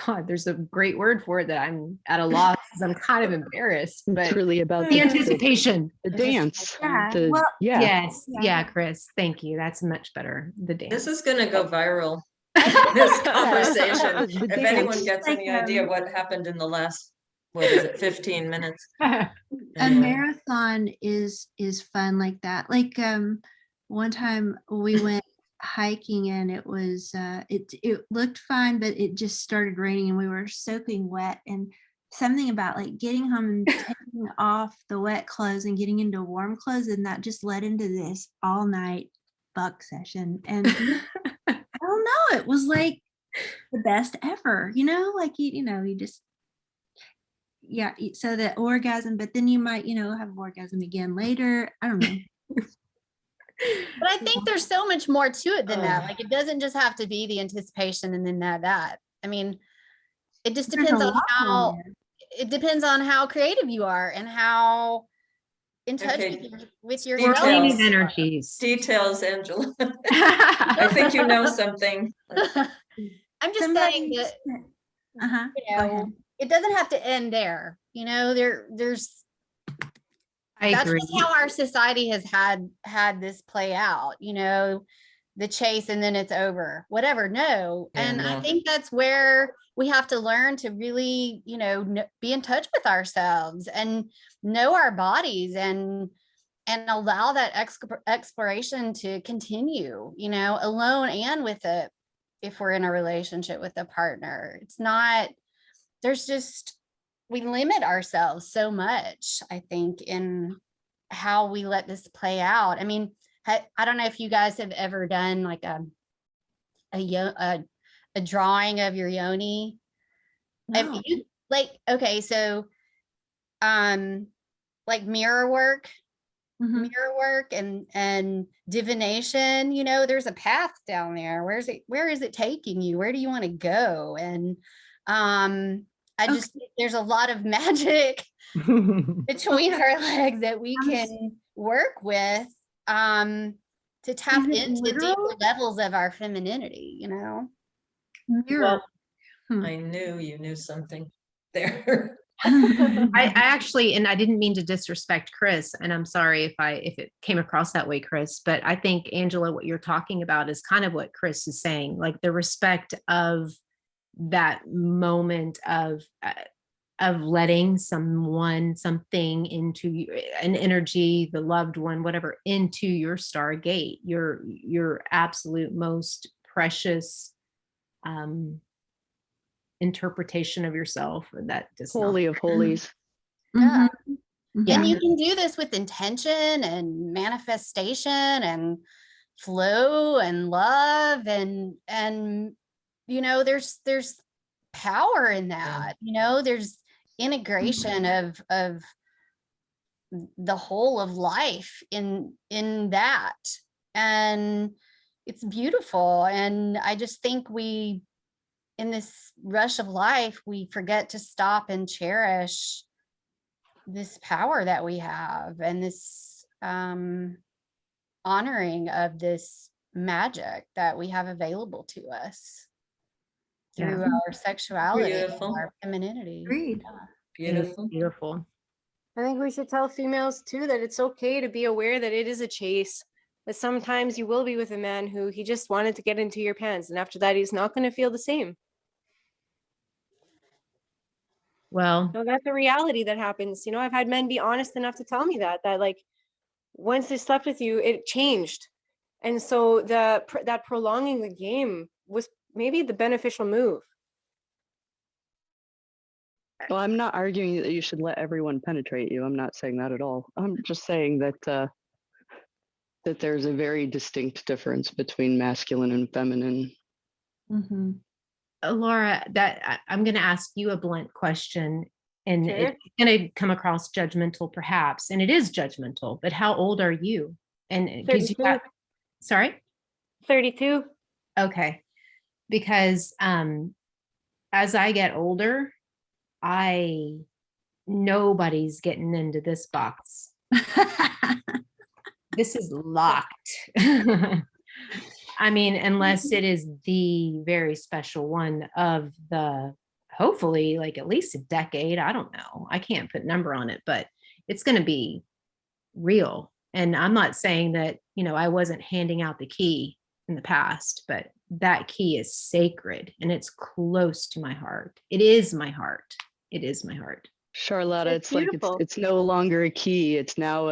God, there's a great word for it that I'm at a loss because I'm kind of embarrassed, but It's really about the anticipation. the dance. Yeah, The, well, yeah. Yes. Yeah. Yeah, Chris. Thank you. That's much better. The dance. This is gonna go viral, this conversation. The If anyone dance. gets any Like, idea what happened in the last, what is it, 15 minutes? a Anyway. marathon is fun like that. Like one time we went hiking and it was it looked fine, but it just started raining and we were soaking wet, and something about like getting home and taking off the wet clothes and getting into warm clothes, and that just led into this all night fuck session. And I don't know, it was like the best ever, like you just, yeah, so the orgasm, but then you might have an orgasm again later. I don't know. But I think there's so much more to it than that. Ugh. Like, it doesn't just have to be the anticipation and then that. I mean, it just There's depends a on lot how more. it depends on how creative you are and how in touch Okay. with your We're playing with Details. energies. Details, Angela. I think you know something. I'm just saying Somebody that said- uh-huh, you go ahead. know it doesn't have to end there. There's I that's agree. just how our society has had this play out, the chase and then it's over, whatever. No. Yeah, And I no. think that's where we have to learn to really, be in touch with ourselves and know our bodies and allow that exploration to continue, alone and with it, if we're in a relationship with a partner. It's not, we limit ourselves so much, I think, in how we let this play out. I mean, I don't know if you guys have ever done like a drawing of your yoni. If No. you okay, so like mirror work Mhm. and divination, there's a path down there. Where is it taking you? Where do you want to go? And I just think there's a lot of magic between our legs that we can work with to tap Is it into the deeper literal? levels of our femininity, Mirror. I knew you knew something there. I actually, and I didn't mean to disrespect Chris, and I'm sorry if it came across that way, Chris, but I think, Angela, what you're talking about is kind of what Chris is saying, like the respect of that moment of letting something into an energy, the loved one, whatever, into your stargate, your absolute most precious interpretation of yourself. That does not. Holy of holies. Yeah. Yeah. And you can do this with intention and manifestation and flow and love and you know, there's power in that. You know, there's integration of the whole of life in that, and it's beautiful. And I just think we, in this rush of life, we forget to stop and cherish this power that we have, and this honoring of this magic that we have available to us through our sexuality and Beautiful. our femininity. Agreed. Beautiful. Beautiful. I think we should tell females too that it's okay to be aware that it is a chase. That sometimes you will be with a man who he just wanted to get into your pants, and after that, he's not going to feel the same. Well, No, that's a reality that happens. You know, I've had men be honest enough to tell me that like once they slept with you, it changed, and so that prolonging the game was maybe the beneficial move. Well, I'm not arguing that you should let everyone penetrate you. I'm not saying that at all. I'm just saying that that there's a very distinct difference between masculine and feminine. Mm-hmm. Laura, I'm going to ask you a blunt question, and Sure. it's going to come across judgmental perhaps, and it is judgmental, but how old are you? And it gives you 32. that, sorry? 32. Okay. Because as I get older, nobody's getting into this box. This is locked. I mean, unless it is the very special one of the, hopefully, like at least a decade. I don't know. I can't put a number on it, but it's going to be real. And I'm not saying that, you know, I wasn't handing out the key in the past, but that key is sacred and it's close to my heart. It is my heart. It is my heart. Charlotta, That's it's like beautiful. it's no longer a key. It's now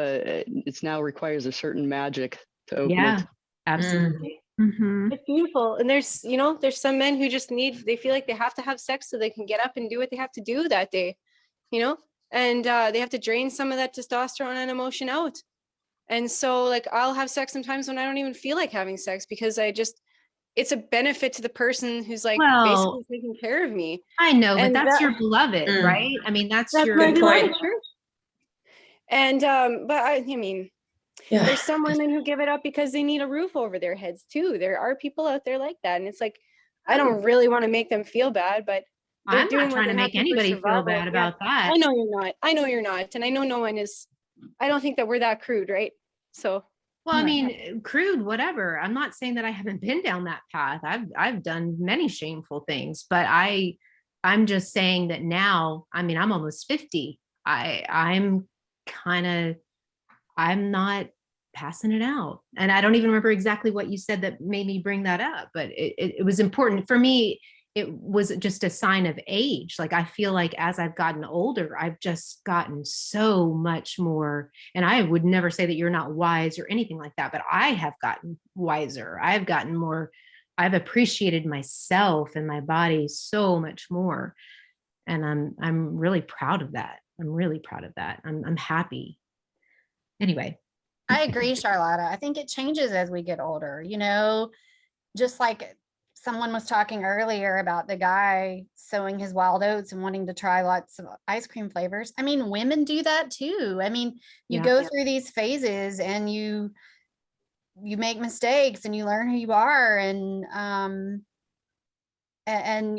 requires a certain magic to open Yeah, it. absolutely. Mm-hmm. It's beautiful. And there's, you know, there's some men who just they feel like they have to have sex so they can get up and do what they have to do that day, you know, and they have to drain some of that testosterone and emotion out. And so like, I'll have sex sometimes when I don't even feel like having sex because it's a benefit to the person who's like Well, basically taking care of me. I know, but And that's that- your beloved, Mm. right? I mean, that's That's your my Good point. beloved, sure. And but I mean, Yeah. there's some women who give it up because they need a roof over their heads too. There are people out there like that, and it's like I don't really want to make them feel bad, but they're I'm doing not what trying they to have make to for anybody feel survival. bad Yeah, about that. I know you're not. I know you're not, and I know no one is. I don't think that we're that crude, right? So Well, I Right. mean, crude, whatever. I'm not saying that I haven't been down that path. I've done many shameful things, but I'm just saying that now, I mean, I'm almost 50. I'm not passing it out. And I don't even remember exactly what you said that made me bring that up, but it was important for me. It was just a sign of age. Like, I feel like as I've gotten older, I've just gotten so much more. And I would never say that you're not wise or anything like that, but I have gotten wiser. I've gotten more, I've appreciated myself and my body so much more. And I'm really proud of that. I'm really proud of that. I'm happy. Anyway. I agree, Charlotta. I think it changes as we get older, you know, just like someone was talking earlier about the guy sowing his wild oats and wanting to try lots of ice cream flavors. I mean, women do that too. I mean, you Yeah. go through these phases and you make mistakes and you learn who you are. And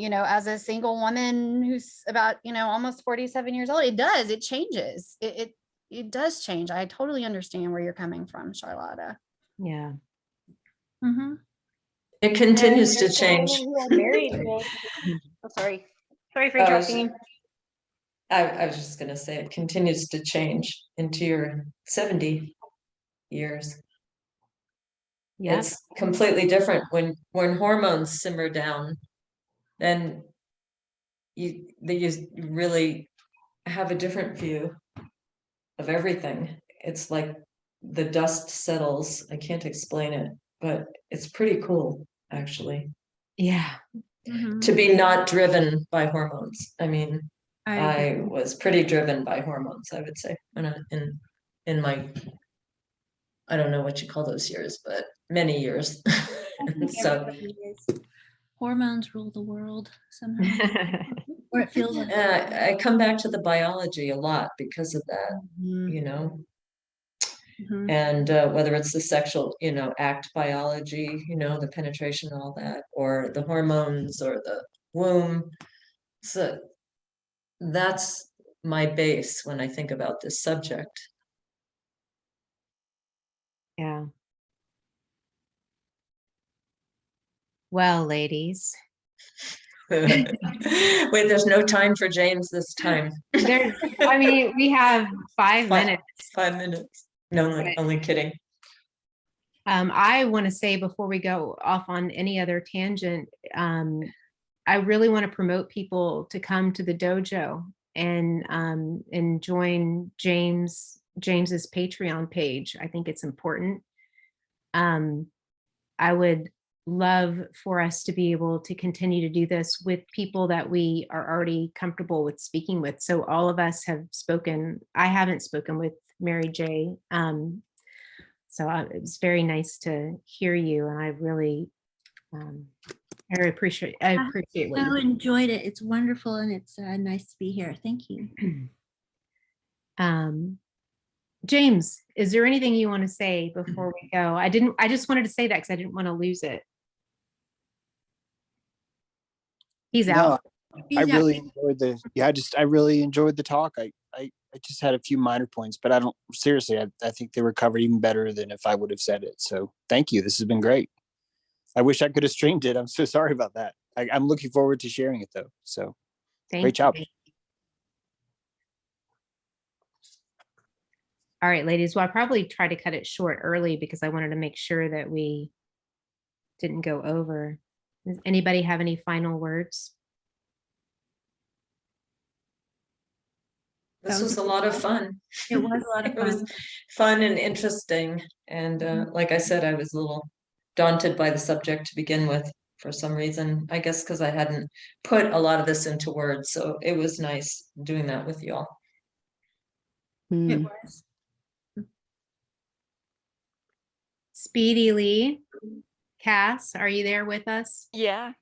you know, as a single woman who's about, you know, almost 47 years old, it changes. It does change. I totally understand where you're coming from, Charlotta. Yeah. Mm-hmm. It continues to there's some change. women who are married. Oh, sorry for Oh, interrupting you. I was just gonna say, it continues to change into your 70 years. Yeah. It's completely different when hormones simmer down, then you really have a different view of everything. It's like the dust settles. I can't explain it, but it's pretty cool, actually, Yeah. Mhm. to be not driven by hormones. I mean, I I agree. was pretty driven by hormones, I would say, when in my, I don't know what you call those years, but many years. I think So everybody is. Hormones rule the world somehow, or it feels like. I come back to the biology a lot because of that, Mhm. you know, Mhm. and whether it's the sexual, act biology, the penetration and all that, or the hormones or the womb. So that's my base when I think about this subject. Yeah. Well, ladies, Wait, there's no time for James this time. I mean, we have 5 minutes. 5 minutes. No, only kidding. I want to say before we go off on any other tangent, I really want to promote people to come to the dojo and join James's Patreon page. I think it's important. I would love for us to be able to continue to do this with people that we are already comfortable with speaking with. So all of us have spoken. I haven't spoken with Mary J. So it was very nice to hear you, and I really appreciate what So you enjoyed it. It's wonderful, and it's nice to be here. Thank you. James, is there anything you want to say before we go? I just wanted to say that because I didn't want to lose it. He's No, out. I really enjoyed I really enjoyed the talk. I just had a few minor points, but I think they were covered even better than if I would have said it. So thank you. This has been great. I wish I could have streamed it. I'm so sorry about that. I'm looking forward to sharing it though. So great job. You. All right, ladies. Well, I probably tried to cut it short early because I wanted to make sure that we didn't go over. Does anybody have any final words? This was a lot of fun. It was a lot of It was fun. fun and interesting. And like I said, I was a little daunted by the subject to begin with for some reason, I guess because I hadn't put a lot of this into words. So it was nice doing that with you all. It Hmm. was. Speedy Lee, Cass, are you there with us? Yeah.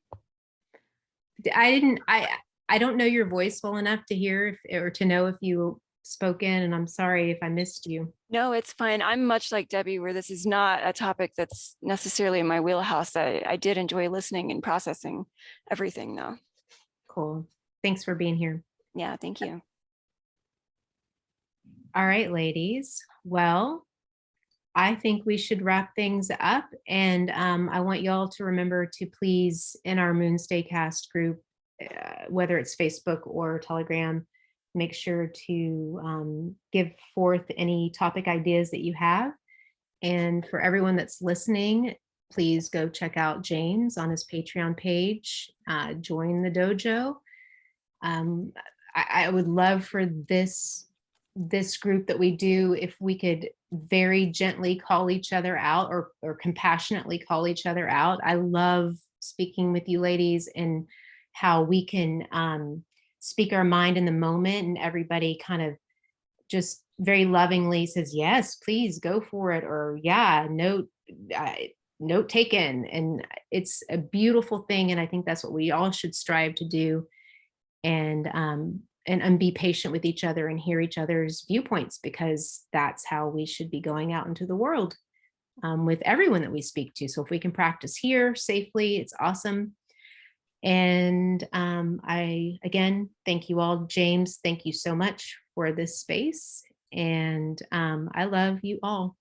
I don't know your voice well enough to hear or to know if you spoke in, and I'm sorry if I missed you. No, it's fine. I'm much like Debbie, where this is not a topic that's necessarily in my wheelhouse. I did enjoy listening and processing everything though. Cool. Thanks for being here. Yeah, thank you. All right, ladies. Well, I think we should wrap things up. And I want y'all to remember to please, in our MoonCast group, whether it's Facebook or Telegram, make sure to give forth any topic ideas that you have. And for everyone that's listening, please go check out James on his Patreon page, join the dojo. I would love for this group that we do, if we could very gently call each other out or compassionately call each other out. I love speaking with you ladies and how we can speak our mind in the moment, and everybody kind of just very lovingly says, yes, please go for it. Or yeah, note taken. And it's a beautiful thing. And I think that's what we all should strive to do. And be patient with each other and hear each other's viewpoints, because that's how we should be going out into the world with everyone that we speak to. So if we can practice here safely, it's awesome. And I, again, thank you all. James, thank you so much for this space. And I love you all.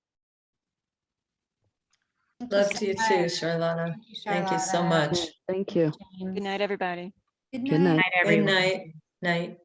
Love to you too, Charlotta. Thank you so much. Thank you. Good night, everybody. Good Good night. Night, everyone. Good night. Night.